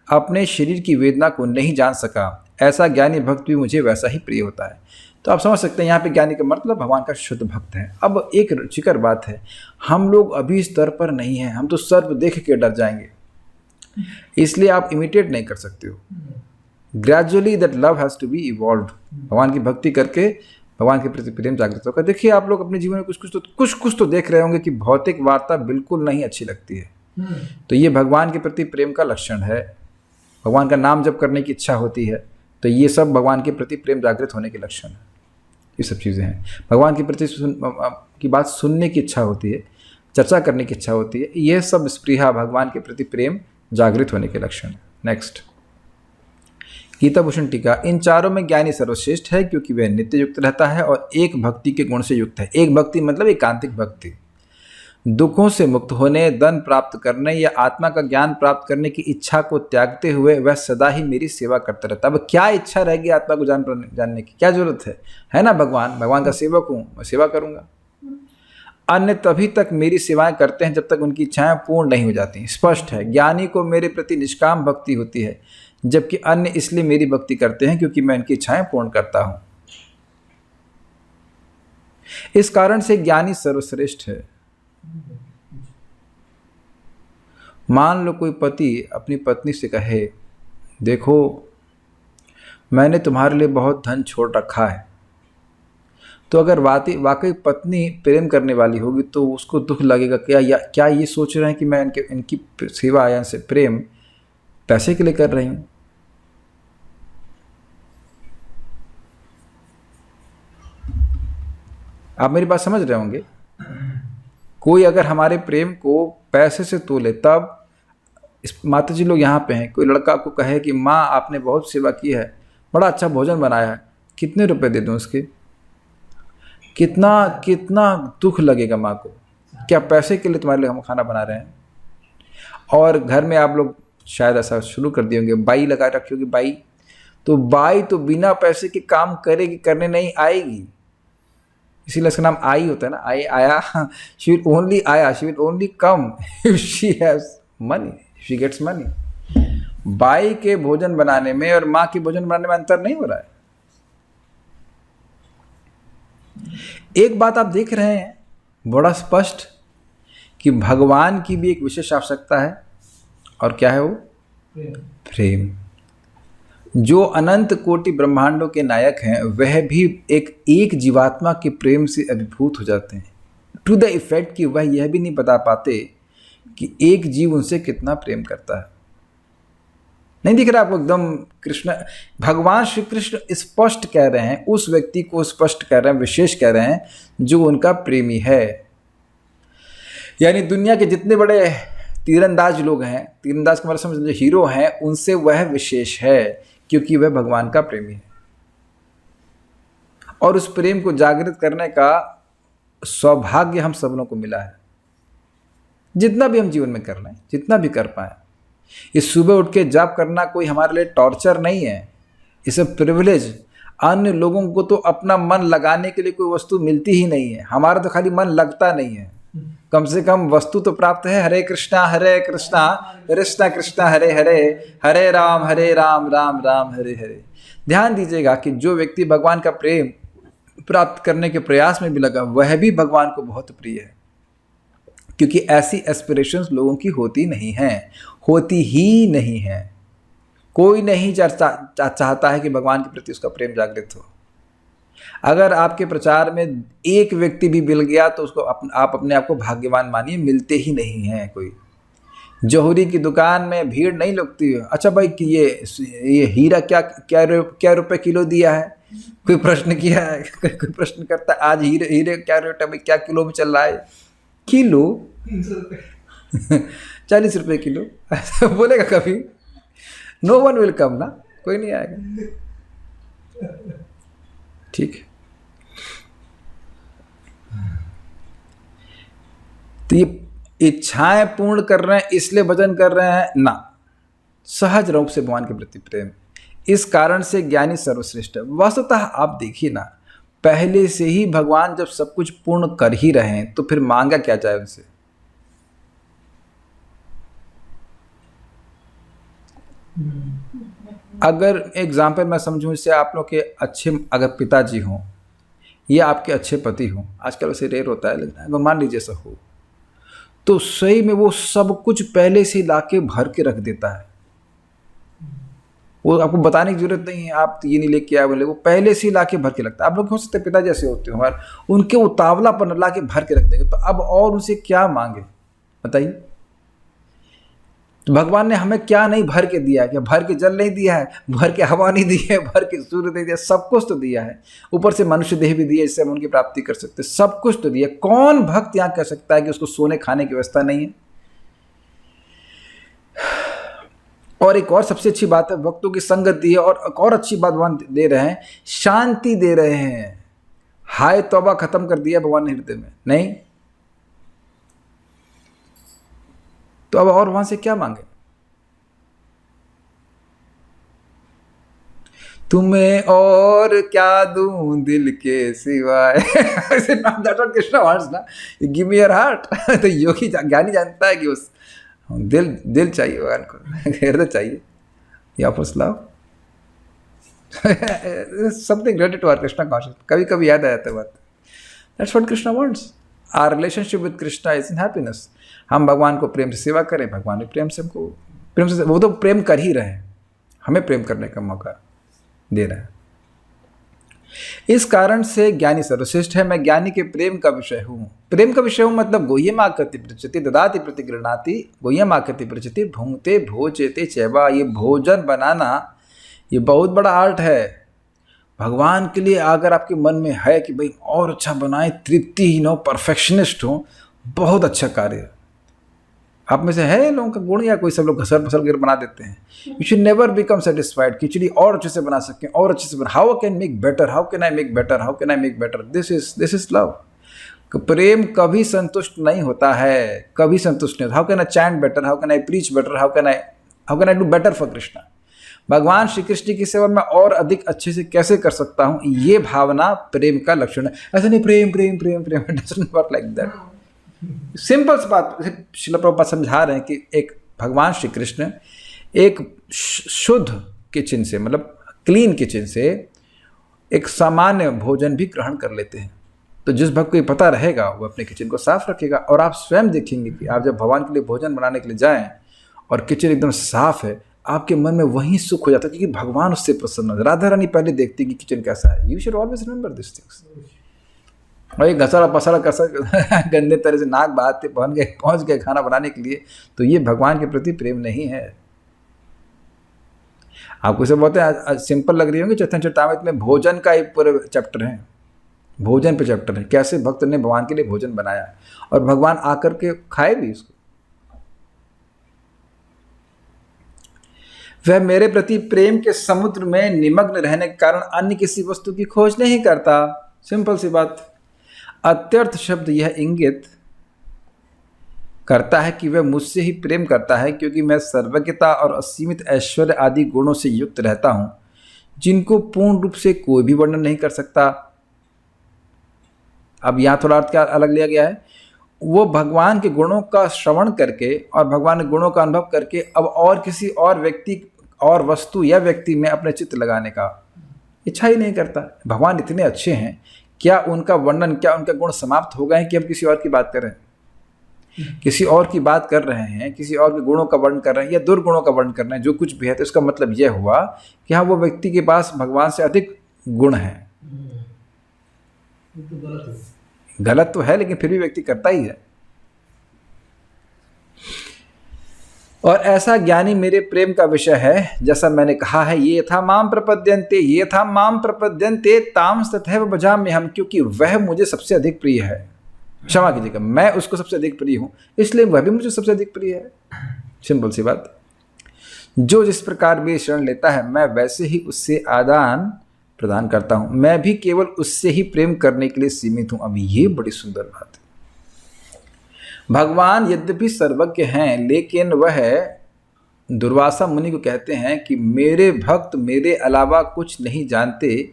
अपने शरीर की वेदना को नहीं जान सका। ऐसा ज्ञानी भक्त भी मुझे वैसा ही प्रिय होता है। तो आप समझ सकते हैं यहाँ पे ज्ञानी का मतलब भगवान का शुद्ध भक्त है। अब एक रुचिकर बात है, हम लोग अभी स्तर पर नहीं हैं, हम तो सर्प देख के डर जाएंगे, इसलिए आप इमिटेट नहीं कर सकते हो। Gradually that love has to be evolved. भगवान की भक्ति करके भगवान के प्रति प्रेम जागृत होगा। देखिए आप लोग अपने जीवन में कुछ तो देख रहे होंगे कि भौतिक वार्ता बिल्कुल नहीं अच्छी लगती है, तो ये भगवान के प्रति प्रेम का लक्षण है। भगवान का नाम जप करने की इच्छा होती है, तो ये सब भगवान के प्रति प्रेम जागृत होने के लक्षण है। ये सब चीज़ें हैं। भगवान के प्रति की बात सुनने की इच्छा होती है, चर्चा करने की इच्छा होती है, ये सब स्पृहा भगवान के प्रति प्रेम जागृत होने के लक्षण है। नेक्स्ट, गीता भूषण टीका, इन चारों में ज्ञानी सर्वश्रेष्ठ है क्योंकि वह नित्य युक्त रहता है और एक भक्ति के गुण से युक्त है। एक भक्ति मतलब एकांतिक भक्ति, दुखों से मुक्त होने, धन प्राप्त करने या आत्मा का ज्ञान प्राप्त करने की इच्छा को त्यागते हुए वह सदा ही मेरी सेवा करता रहता है। अब क्या इच्छा रहेगी आत्मा को जानने की, क्या जरूरत है ना? भगवान का सेवक हूँ, मैं सेवा करूँगा। अन्य तभी तक मेरी सेवाएं करते हैं जब तक उनकी इच्छाएं पूर्ण नहीं हो जाती। स्पष्ट है, ज्ञानी को मेरे प्रति निष्काम भक्ति होती है, जबकि अन्य इसलिए मेरी भक्ति करते हैं क्योंकि मैं इनकी इच्छाएं पूर्ण करता हूं। इस कारण से ज्ञानी सर्वश्रेष्ठ है। मान लो कोई पति अपनी पत्नी से कहे, देखो मैंने तुम्हारे लिए बहुत धन छोड़ रखा है, तो अगर वाकई पत्नी प्रेम करने वाली होगी तो उसको दुख लगेगा, क्या ये सोच रहे हैं कि मैं इनकी सेवा या इनसे प्रेम पैसे के लिए कर रही हूँ। आप मेरी बात समझ रहे होंगे। कोई अगर हमारे प्रेम को पैसे से तोले, तब इस माता जी लोग यहाँ पे हैं, कोई लड़का आपको कहे कि माँ आपने बहुत सेवा की है, बड़ा अच्छा भोजन बनाया है, कितने रुपए दे दूँ उसके? कितना कितना दुख लगेगा माँ को, क्या पैसे के लिए तुम्हारे लिए हम खाना बना रहे हैं? और घर में आप लोग शायद ऐसा शुरू कर दिए होंगे, बाई लगा रखी होगी, बाई तो बिना पैसे के काम करेगी, करने नहीं आएगी, इसीलिए इसका नाम आई होता है ना, आई आया, शी विल ओनली आया, she will only come if she has money, she gets money. बाई के भोजन बनाने में और माँ के भोजन बनाने में अंतर नहीं हो रहा है। एक बात आप देख रहे हैं बड़ा स्पष्ट कि भगवान की भी एक विशेष आवश्यकता है, और क्या है वो? प्रेम। जो अनंत कोटि ब्रह्मांडों के नायक हैं वह भी एक जीवात्मा के प्रेम से अभिभूत हो जाते हैं, टू द इफेक्ट कि वह यह भी नहीं बता पाते कि एक जीव उनसे कितना प्रेम करता है। नहीं दिख रहा आपको एकदम? कृष्ण भगवान श्री कृष्ण स्पष्ट कह रहे हैं, उस व्यक्ति को स्पष्ट कह रहे हैं, विशेष कह रहे हैं जो उनका प्रेमी है। यानी दुनिया के जितने बड़े तीरंदाज लोग हैं, तीरंदाज का मतलब समझ हीरो हैं, उनसे वह विशेष है क्योंकि वह भगवान का प्रेमी है। और उस प्रेम को जागृत करने का सौभाग्य हम सब लोगों को मिला है, जितना भी हम जीवन में कर लें, जितना भी कर पाए। इस सुबह उठ के जाप करना कोई हमारे लिए टॉर्चर नहीं है, इसे प्रिविलेज। अन्य लोगों को तो अपना मन लगाने के लिए कोई वस्तु मिलती ही नहीं है, हमारा तो खाली मन लगता नहीं है। कम से कम वस्तु तो प्राप्त है। हरे कृष्णा कृष्णा कृष्णा हरे हरे, हरे राम राम राम हरे हरे। ध्यान दीजिएगा कि जो व्यक्ति भगवान का प्रेम प्राप्त करने के प्रयास में भी लगा, वह भी भगवान को बहुत प्रिय है, क्योंकि ऐसी एस्पिरेशंस लोगों की होती नहीं हैं, होती ही नहीं है। कोई नहीं चाहता है कि भगवान के प्रति उसका प्रेम जागृत हो। अगर आपके प्रचार में एक व्यक्ति भी मिल गया तो उसको आप अपने आप को भाग्यवान मानिए, मिलते ही नहीं हैं कोई। जौहरी की दुकान में भीड़ नहीं लगती है, अच्छा भाई कि ये हीरा क्या रुपए किलो दिया है, कोई प्रश्न किया है? कोई प्रश्न करता है आज हीरे क्या रेट है भाई, क्या किलो में चल रहा है? किलो 40 रुपए किलो ऐसा बोलेगा कभी? नो वन विल कम ना, कोई नहीं आएगा। ठीक है, तो ये इच्छाएं पूर्ण कर रहे हैं इसलिए भजन कर रहे हैं ना, सहज रूप से भगवान के प्रति प्रेम, इस कारण से ज्ञानी सर्वश्रेष्ठ है। वस्तुतः आप देखिए ना, पहले से ही भगवान जब सब कुछ पूर्ण कर ही रहे हैं तो फिर मांगा क्या जाए उनसे? अगर एग्जाम्पल मैं समझूं इससे, आप लोग के अच्छे अगर पिताजी हों या आपके अच्छे पति हों, आजकल वैसे रेयर होता है लेकिन अगर मान लीजिए ऐसा हो, तो सही में वो सब कुछ पहले से ला के भर के रख देता है। वो आपको बताने की जरूरत नहीं है, आप ये नहीं लेके आए बोले, वो पहले से ला के भर के रखता है। आप लोग हो सकते पिता जैसे होते हो, उनके उतावलापन ला के भर के रख देंगे, तो अब और उनसे क्या मांगे बताइए? तो भगवान ने हमें क्या नहीं भर के दिया है? क्या भर के जल नहीं दिया है, भर के हवा नहीं दी है, भर के सूर्य नहीं दिया, सब कुछ तो दिया है। ऊपर से मनुष्य देह भी दिया जिससे हम उनकी प्राप्ति कर सकते, सब कुछ तो दिया। कौन भक्त यहाँ कह सकता है कि उसको सोने खाने की व्यवस्था नहीं है? और एक और सबसे अच्छी बात है, भक्तों की संगत दी है, और एक और अच्छी बात भगवान दे रहे हैं, शांति दे रहे हैं। हाय तौबा खत्म कर दिया भगवान ने हृदय में, नहीं तो अब और वहां से क्या मांगे? तुम्हें और क्या दूं दिल के सिवाय कृष्णा वांट्स ना, गिव मी योर हार्ट। तो योगी ज्ञानी जानता है कि उस दिल चाहिए भगवान को, हृदय चाहिए। या first love something related to our Krishna conscious. कभी कभी याद आ जाता है बात, that's what Krishna wants. Our relationship with Krishna is in happiness. हम भगवान को प्रेम से सेवा करें, भगवान भी प्रेम से हमको प्रेम से, वो तो प्रेम कर ही रहे हैं, हमें प्रेम करने का मौका दे रहे हैं। इस कारण से ज्ञानी सर्वश्रेष्ठ है। मैं ज्ञानी के प्रेम का विषय हूँ। प्रेम का विषय हूँ मतलब गुह्यम आकृति पृच्छति ददाति प्रतिगृह्णाति, गुह्यम आकृति पृच्छति भुंक्ते भोजते चैवा। ये भोजन बनाना ये बहुत बड़ा आर्ट है। भगवान के लिए अगर आपके मन में है कि भाई और अच्छा बनाए, तृप्ति ही न हो, परफेक्शनिस्ट हो, बहुत अच्छा कार्य। आप में से है लोगों का गुण, या कोई सब लोग घसर फसल कर बना देते हैं? You should never become satisfied. खिचड़ी और अच्छे से बना सकते हैं, और अच्छे से बना, how can make better, how can I make better, how can I make better. This is love. प्रेम कभी संतुष्ट नहीं होता है, कभी संतुष्ट नहीं होता। How can I chant better, how can I preach better, how can I do better for Krishna. भगवान श्री कृष्ण की सेवा में और अधिक अच्छे से कैसे कर सकता हूँ, ये भावना प्रेम का लक्षण है। ऐसा नहीं प्रेम प्रेम प्रेम प्रेम, it doesn't work like that. Simple सी बात श्रील प्रभुपाद समझा रहे हैं कि एक भगवान श्री कृष्ण एक शुद्ध किचन से, मतलब क्लीन किचन से एक सामान्य भोजन भी ग्रहण कर लेते हैं। तो जिस भक्त को ये पता रहेगा वो अपने किचन को साफ रखेगा। और आप स्वयं देखेंगे कि आप जब भगवान के लिए भोजन बनाने के लिए जाएं और किचन एकदम साफ है, आपके मन में वही सुख हो जाता है, क्योंकि भगवान उससे प्रसन्न है। राधा रानी पहले देखती कि किचन कैसा है। You should always remember this things. और ये घसड़ा पसड़ा कसर गंदे तरह से नाक बहाते पहुंच गए खाना बनाने के लिए, तो ये भगवान के प्रति प्रेम नहीं है। आपको सब बोलते हैं सिंपल लग रही होंगी, चैतन्य चरितामृत में भोजन का एक पूरे चैप्टर है, भोजन पे चैप्टर है, कैसे भक्त ने भगवान के लिए भोजन बनाया और भगवान आकर के खाए भी इसको। वह मेरे प्रति प्रेम के समुद्र में निमग्न रहने के कारण अन्य किसी वस्तु की खोज नहीं करता। सिंपल सी बात। अत्यर्थ शब्द यह इंगित करता है कि वह मुझसे ही प्रेम करता है, क्योंकि मैं सर्वज्ञता और असीमित ऐश्वर्य आदि गुणों से युक्त रहता हूं, जिनको पूर्ण रूप से कोई भी वर्णन नहीं कर सकता। अब यहाँ थोड़ा अर्थ क्या अलग लिया गया है। वो भगवान के गुणों का श्रवण करके और भगवान के गुणों का अनुभव करके अब और किसी और व्यक्ति और वस्तु या व्यक्ति में अपने चित्त लगाने का इच्छा ही नहीं करता। भगवान इतने अच्छे हैं, क्या उनका वर्णन, क्या उनका गुण समाप्त हो गए हैं कि हम किसी और की बात कर रहे हैं, किसी और की बात कर रहे हैं, किसी और के गुणों का वर्णन कर रहे हैं या दुर्गुणों का वर्णन कर रहे हैं, जो कुछ भी है। तो इसका मतलब यह हुआ कि हाँ, वो व्यक्ति के पास भगवान से अधिक गुण हैं। गलत तो है, लेकिन फिर भी व्यक्ति करता ही है। और ऐसा ज्ञानी मेरे प्रेम का विषय है, जैसा मैंने कहा है, ये था माम प्रपद्यन्ते ताम तथैव भजाम्यहम्, क्योंकि वह मुझे सबसे अधिक प्रिय है। क्षमा कीजिएगा, मैं उसको सबसे अधिक प्रिय हूं, इसलिए वह भी मुझे सबसे अधिक प्रिय है। सिंपल सी बात। जो जिस प्रकार भी शरण लेता है, मैं वैसे ही उससे आदान प्रदान करता हूं। मैं भी केवल उससे ही प्रेम करने के लिए सीमित हूं। अब ये बड़ी सुंदर बात है। भगवान यद्यपि सर्वज्ञ हैं, लेकिन वह दुर्वासा मुनि को कहते हैं कि मेरे भक्त मेरे अलावा कुछ नहीं जानते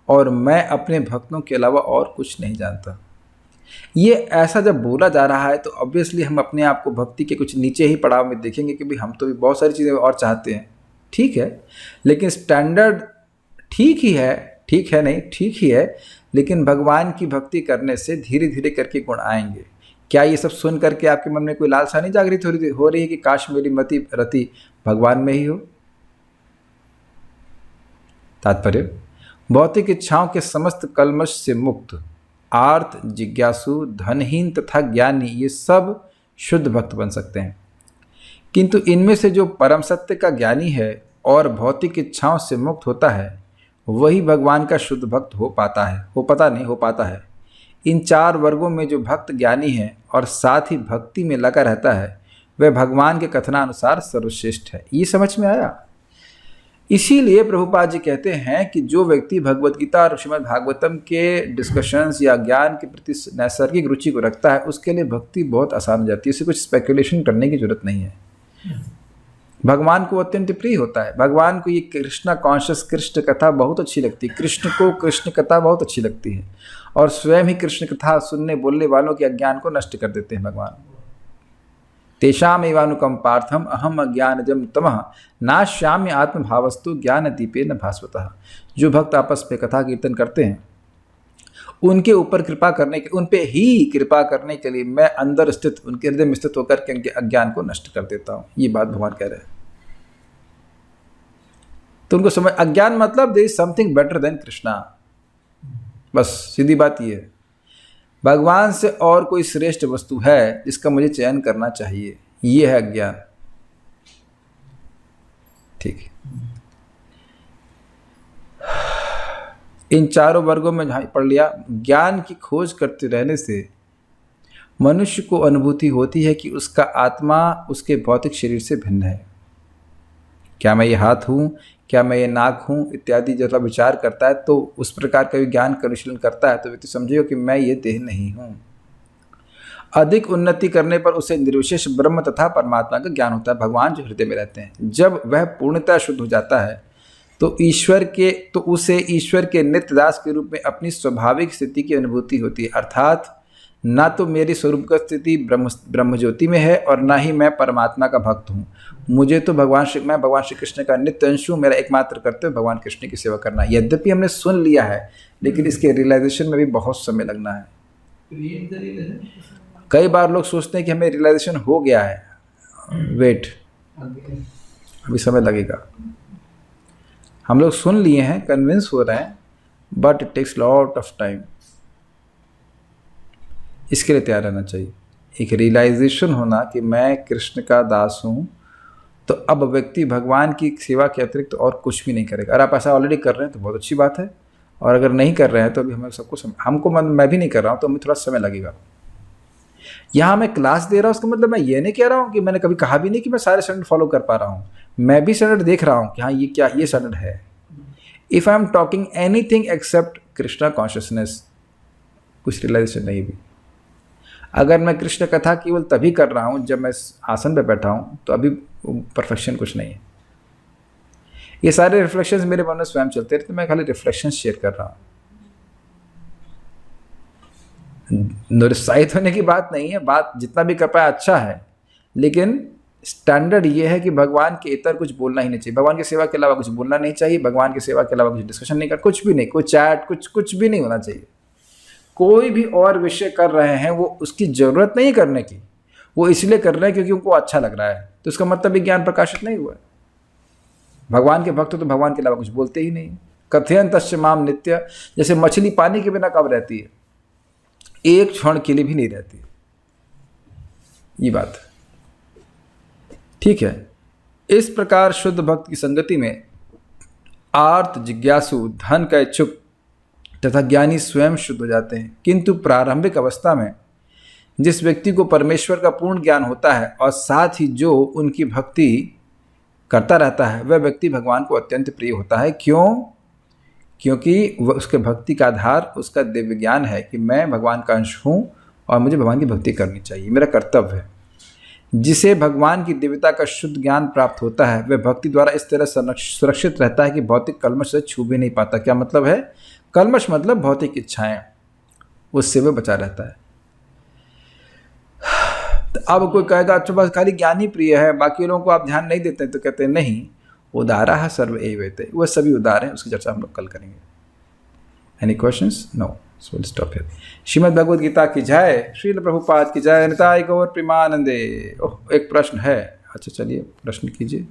और मैं अपने भक्तों के अलावा और कुछ नहीं जानता। ये ऐसा जब बोला जा रहा है तो ऑब्वियसली हम अपने आप को भक्ति के कुछ नीचे ही पड़ाव में देखेंगे कि भाई हम तो भी बहुत सारी चीज़ें और चाहते हैं। ठीक है, लेकिन स्टैंडर्ड ठीक ही है, लेकिन भगवान की भक्ति करने से धीरे धीरे करके गुण आएंगे। क्या ये सब सुन करके आपके मन में कोई लालसा नहीं जागृत हो रही है कि काश मेरी मति रति भगवान में ही हो? तात्पर्य, भौतिक इच्छाओं के समस्त कलमश से मुक्त, आर्त, जिज्ञासु, धनहीन तथा ज्ञानी, ये सब शुद्ध भक्त बन सकते हैं। किंतु इनमें से जो परम सत्य का ज्ञानी है और भौतिक इच्छाओं से मुक्त होता है, वही भगवान का शुद्ध भक्त हो पाता है। इन चार वर्गों में जो भक्त ज्ञानी है और साथ ही भक्ति में लगा रहता है, वह भगवान के कथनानुसार सर्वश्रेष्ठ है। ये समझ में आया? इसीलिए प्रभुपाद जी कहते हैं कि जो व्यक्ति भगवत गीता और श्रीमद् भागवतम के डिस्कशंस या ज्ञान के प्रति नैसर्गिक रुचि को रखता है, उसके लिए भक्ति बहुत आसान हो जाती है। इसे कुछ स्पेकुलेशन करने की जरूरत नहीं है। भगवान को अत्यंत प्रिय होता है। भगवान को ये कृष्णा कॉन्शियस कृष्ण कथा बहुत अच्छी लगती है। कृष्ण को कृष्ण कथा बहुत अच्छी लगती है और स्वयं ही कृष्ण कथा सुनने बोलने वालों के अज्ञान को नष्ट कर देते हैं भगवान। तेषाम एवानुकम पार्थम अहम अज्ञानजम तमः नाश्याम्य आत्मभावस्तु ज्ञान दीपेन भास्वतः। जो भक्त आपस में कथा कीर्तन करते हैं, उनके ऊपर उन पे ही कृपा करने के लिए मैं अंदर स्थित, उनके हृदय में स्थित होकर के उनके अज्ञान को नष्ट कर देता हूँ। ये बात भगवान कह रहे हैं। तो उनको समझ, अज्ञान मतलब there is something better than Krishna. बस सीधी बात ये है, भगवान से और कोई श्रेष्ठ वस्तु है जिसका मुझे चयन करना चाहिए, ये है अज्ञान। ठीक है, इन चारों वर्गों में जहाँ पढ़ लिया, ज्ञान की खोज करते रहने से मनुष्य को अनुभूति होती है कि उसका आत्मा उसके भौतिक शरीर से भिन्न है। क्या मैं ये हाथ हूँ, क्या मैं ये नाक हूँ इत्यादि जब विचार करता है तो उस प्रकार का ज्ञान का अनुशीलन करता है तो व्यक्ति समझेगा कि मैं ये देह नहीं हूँ। अधिक उन्नति करने पर उसे निर्विशेष ब्रह्म तथा परमात्मा का ज्ञान होता है, भगवान जो हृदय में रहते हैं। जब वह पूर्णतः शुद्ध हो जाता है तो उसे ईश्वर के नित्य दास के रूप में अपनी स्वाभाविक स्थिति की अनुभूति होती है, अर्थात ना तो मेरी स्वरूपगत स्थिति ब्रह्म ज्योति में है और ना ही मैं परमात्मा का भक्त हूँ। मैं भगवान श्री कृष्ण का नित्य अंश हूँ। मेरा एकमात्र कर्तव्य भगवान कृष्ण की सेवा करना। यद्यपि हमने सुन लिया है लेकिन इसके रियलाइजेशन में भी बहुत समय लगना है। कई बार लोग सोचते हैं कि हमें रियलाइजेशन हो गया है, वेट अभी समय लगेगा। हम लोग सुन लिए हैं, कन्विंस हो रहे हैं, but it takes lot of time. इसके लिए तैयार रहना चाहिए। एक रियलाइजेशन होना कि मैं कृष्ण का दास हूँ, तो अब व्यक्ति भगवान की सेवा के अतिरिक्त और कुछ भी नहीं करेगा। अगर आप ऐसा ऑलरेडी कर रहे हैं तो बहुत अच्छी बात है, और अगर नहीं कर रहे हैं तो अभी मैं भी नहीं कर रहा हूँ तो हमें थोड़ा समय लगेगा। यहाँ मैं क्लास दे रहा हूँ उसका मतलब मैं ये नहीं कह रहा हूँ कि मैंने कभी कहा भी नहीं कि मैं सारे स्टैंडर्ड फॉलो कर पा रहा हूँ। मैं भी स्टैंडर्ड देख रहा हूँ कि हाँ ये स्टैंडर्ड है। If I am talking anything accept Krishna consciousness, कुछ रियलाइजेशन नहीं भी। अगर मैं कृष्ण कथा केवल तभी कर रहा हूँ जब मैं आसन पे बैठा हूँ तो अभी परफेक्शन कुछ नहीं है। ये सारे रिफ्लेक्शंस मेरे मन में स्वयं चलते रहते, मैं खाली रिफ्लेक्शंस शेयर कर रहा हूँ। निरुत्साहित होने की बात नहीं है, बात जितना भी कर पाए अच्छा है, लेकिन स्टैंडर्ड ये है कि भगवान के इतर कुछ बोलना ही नहीं चाहिए। भगवान की सेवा के अलावा कुछ बोलना नहीं चाहिए, भगवान की सेवा के अलावा कुछ डिस्कशन नहीं कर, कुछ भी नहीं, कोई चैट कुछ भी नहीं होना चाहिए। कोई भी और विषय कर रहे हैं वो उसकी ज़रूरत नहीं करने की, वो इसलिए कर रहे हैं क्योंकि उनको अच्छा लग रहा है, तो इसका मतलब भी ज्ञान प्रकाशित नहीं हुआ है। भगवान के भक्त तो भगवान के अलावा कुछ बोलते ही नहीं। कथयन्तश्च माम नित्य, जैसे मछली पानी के बिना कब रहती है, एक क्षण के लिए भी नहीं रहती। ये बात ठीक है। इस प्रकार शुद्ध भक्त की संगति में आर्त, जिज्ञासु, धन का इच्छुक तथा ज्ञानी स्वयं शुद्ध हो जाते हैं। किंतु प्रारंभिक अवस्था में जिस व्यक्ति को परमेश्वर का पूर्ण ज्ञान होता है और साथ ही जो उनकी भक्ति करता रहता है, वह व्यक्ति भगवान को अत्यंत प्रिय होता है। क्यों? क्योंकि वह उसके भक्ति का आधार उसका दिव्य ज्ञान है कि मैं भगवान का अंश हूँ और मुझे भगवान की भक्ति करनी चाहिए, मेरा कर्तव्य है। जिसे भगवान की दिव्यता का शुद्ध ज्ञान प्राप्त होता है वह भक्ति द्वारा इस तरह सुरक्षित रहता है कि भौतिक कल्मश से छू भी नहीं पाता। क्या मतलब है? कल्मश मतलब भौतिक इच्छाएं, उससे वह बचा रहता है। तो अब कोई कहेगा अच्छा बस खाली ज्ञान ही प्रिय है, बाकी लोगों को आप ध्यान नहीं देते हैं, तो कहते हैं नहीं, उदारा सर्व एवैते, वह सभी उदार हैं। उसकी चर्चा हम लोग कल करेंगे। Any questions? No, so will stop here. Shrimad Bhagavad Gita की जय, श्रील प्रभुपाद की जय, निताय गौर प्रेमानंदे। ओह, एक प्रश्न है। अच्छा चलिए प्रश्न कीजिए।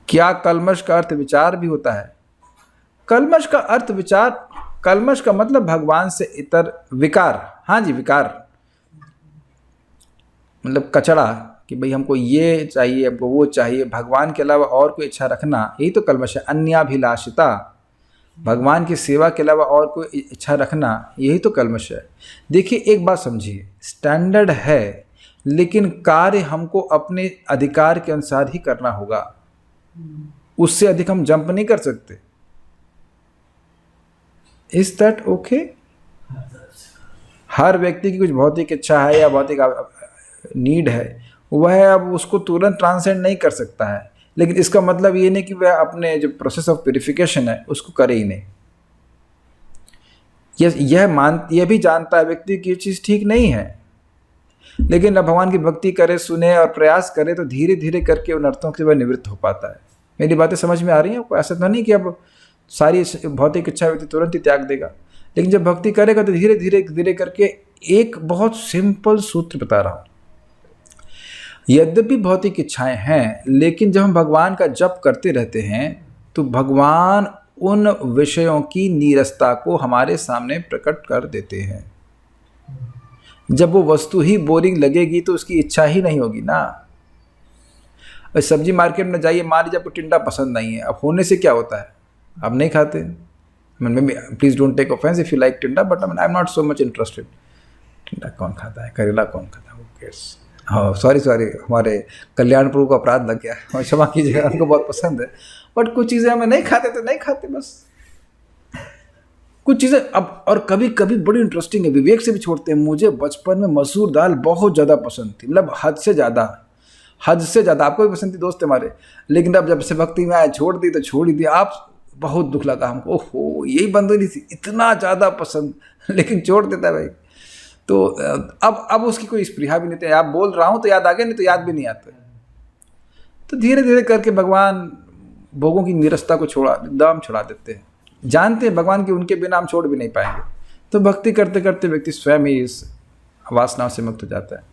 क्या कल्मश का अर्थ विचार भी होता है? कल्मश का अर्थ विचार, कल्मश का मतलब भगवान से इतर विकार। हाँ जी, विकार मतलब कचड़ा, कि भाई हमको ये चाहिए, हमको वो चाहिए, भगवान के अलावा और कोई इच्छा रखना, यही तो कल्मश है। अन्याभिलाषिता, भगवान की सेवा के अलावा और कोई इच्छा रखना, यही तो कल्मश है। देखिए एक बात समझिए, स्टैंडर्ड है लेकिन कार्य हमको अपने अधिकार के अनुसार ही करना होगा, उससे अधिक हम जंप नहीं कर सकते। Is that okay? हर व्यक्ति की कुछ भौतिक इच्छा है या भौतिक नीड है, वह अब उसको तुरंत ट्रांसेंड नहीं कर सकता है, लेकिन इसका मतलब ये नहीं कि वह अपने जो प्रोसेस ऑफ प्यूरिफिकेशन है उसको करे ही नहीं। यह भी जानता है व्यक्ति की चीज़ ठीक नहीं है, लेकिन अब भगवान की भक्ति करे, सुने और प्रयास करे तो धीरे धीरे करके उन अर्थों से वह निवृत्त हो पाता है। मेरी बातें समझ में आ रही हैं आपको? ऐसा तो नहीं कि अब सारी भौतिक इच्छा व्यक्ति तुरंत ही त्याग देगा, लेकिन जब भक्ति करेगा तो धीरे धीरे धीरे करके। एक बहुत सिंपल सूत्र बता रहा हूँ, यद्यपि भौतिक इच्छाएं हैं, लेकिन जब हम भगवान का जप करते रहते हैं तो भगवान उन विषयों की नीरसता को हमारे सामने प्रकट कर देते हैं। जब वो वस्तु ही बोरिंग लगेगी तो उसकी इच्छा ही नहीं होगी ना। और सब्जी मार्केट में जाइए, मान लीजिए आपको टिंडा पसंद नहीं है, अब होने से क्या होता है? आप नहीं खाते, maybe please don't take offense if you like टिंडा, but I mean I'm not so much interested. टिंडा कौन खाता है, करेला कौन खाता है, who cares? हाँ सॉरी हमारे कल्याण प्रभु को अपराध लग गया, और क्षमा कीजिएगा, हमको बहुत पसंद है, बट कुछ चीज़ें हमें नहीं खाते तो नहीं खाते बस। कुछ चीज़ें अब, और कभी कभी बड़ी इंटरेस्टिंग है, विवेक से भी छोड़ते हैं। मुझे बचपन में मसूर दाल बहुत ज़्यादा पसंद थी, मतलब हद से ज़्यादा, आपको भी पसंद थी दोस्त हमारे, लेकिन अब जब से भक्ति में आया छोड़ दी तो छोड़ ही दिया। आप बहुत दुख लगा हमको, ओहो यही बंद नहीं थी, इतना ज़्यादा पसंद, लेकिन छोड़ देता भाई। तो अब उसकी कोई स्पृहा भी नहीं थी, आप बोल रहा हूँ तो याद आ गया, नहीं तो याद भी नहीं आता। तो धीरे धीरे करके भगवान भोगों की निरस्ता को एकदम छुड़ा देते हैं, जानते हैं भगवान की उनके बिना हम छोड़ भी नहीं पाएंगे। तो भक्ति करते करते व्यक्ति स्वयं ही इस वासनाओं से मुक्त हो जाता है।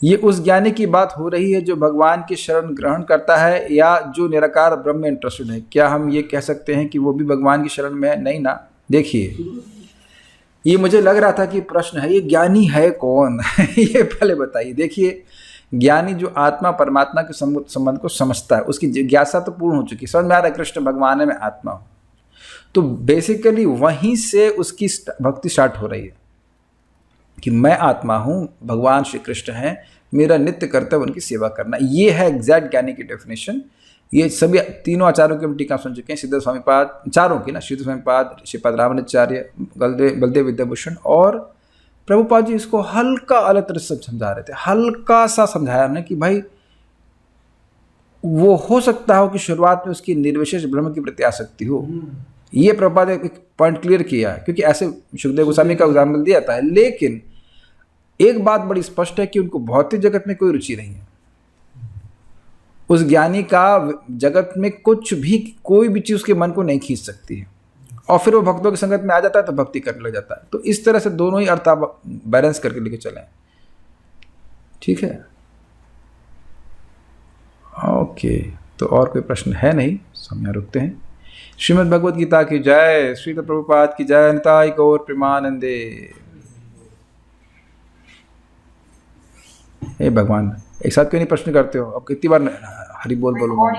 ये उस ज्ञानी की बात हो रही है जो भगवान की शरण ग्रहण करता है, या जो निराकार ब्रह्म में इंटरेस्टेड है। क्या हम ये कह सकते हैं कि वो भी भगवान की शरण में है? नहीं ना। देखिए, ये मुझे लग रहा था कि प्रश्न है, ये ज्ञानी है कौन? ये पहले बताइए। देखिए, ज्ञानी जो आत्मा परमात्मा के संबंध को समझता है, उसकी जिज्ञासा तो पूर्ण हो चुकी, समझ में आ रहा है कृष्ण भगवान है, मैं आत्मा हूँ। तो बेसिकली वहीं से उसकी भक्ति स्टार्ट हो रही है कि मैं आत्मा हूँ, भगवान श्री कृष्ण हैं, मेरा नित्य कर्तव्य उनकी सेवा करना। ये है एग्जैक्ट ज्ञानी की डेफिनेशन। ये सभी तीनों आचार्यों की हम टीका सुन चुके हैं, सिद्ध स्वामीपाद, चारों की ना, सिद्ध स्वामीपाद, श्रीपाद रामानुजाचार्य, बलदेव विद्याभूषण, और प्रभुपाद जी इसको हल्का अलग तरह से समझा रहे थे। हल्का सा समझाया हमने कि भाई वो हो सकता हो कि शुरुआत में उसकी निर्विशेष ब्रह्म की प्रति आसक्ति हो। ये प्रभुपाद ने एक पॉइंट क्लियर किया, क्योंकि ऐसे सुखदेव गोस्वामी का एग्जाम्पल दिया था। लेकिन एक बात बड़ी स्पष्ट है कि उनको भौतिक जगत में कोई रुचि नहीं है। उस ज्ञानी का जगत में कुछ भी, कोई भी चीज़ उसके मन को नहीं खींच सकती है, और फिर वो भक्तों की संगत में आ जाता है तो भक्ति करने लग जाता है। तो इस तरह से दोनों ही अर्थ आप बैलेंस करके लेके चलें, ठीक है? ओके, तो और कोई प्रश्न है नहीं, समय रुकते हैं। श्रीमद् भगवद गीता की जय, श्री प्रभुपाद की जय, निताई गौर प्रेमानंदे। हे भगवान, एक साथ क्यों नहीं प्रश्न करते हो? अब कितनी बार हरि बोल बोलूंगा?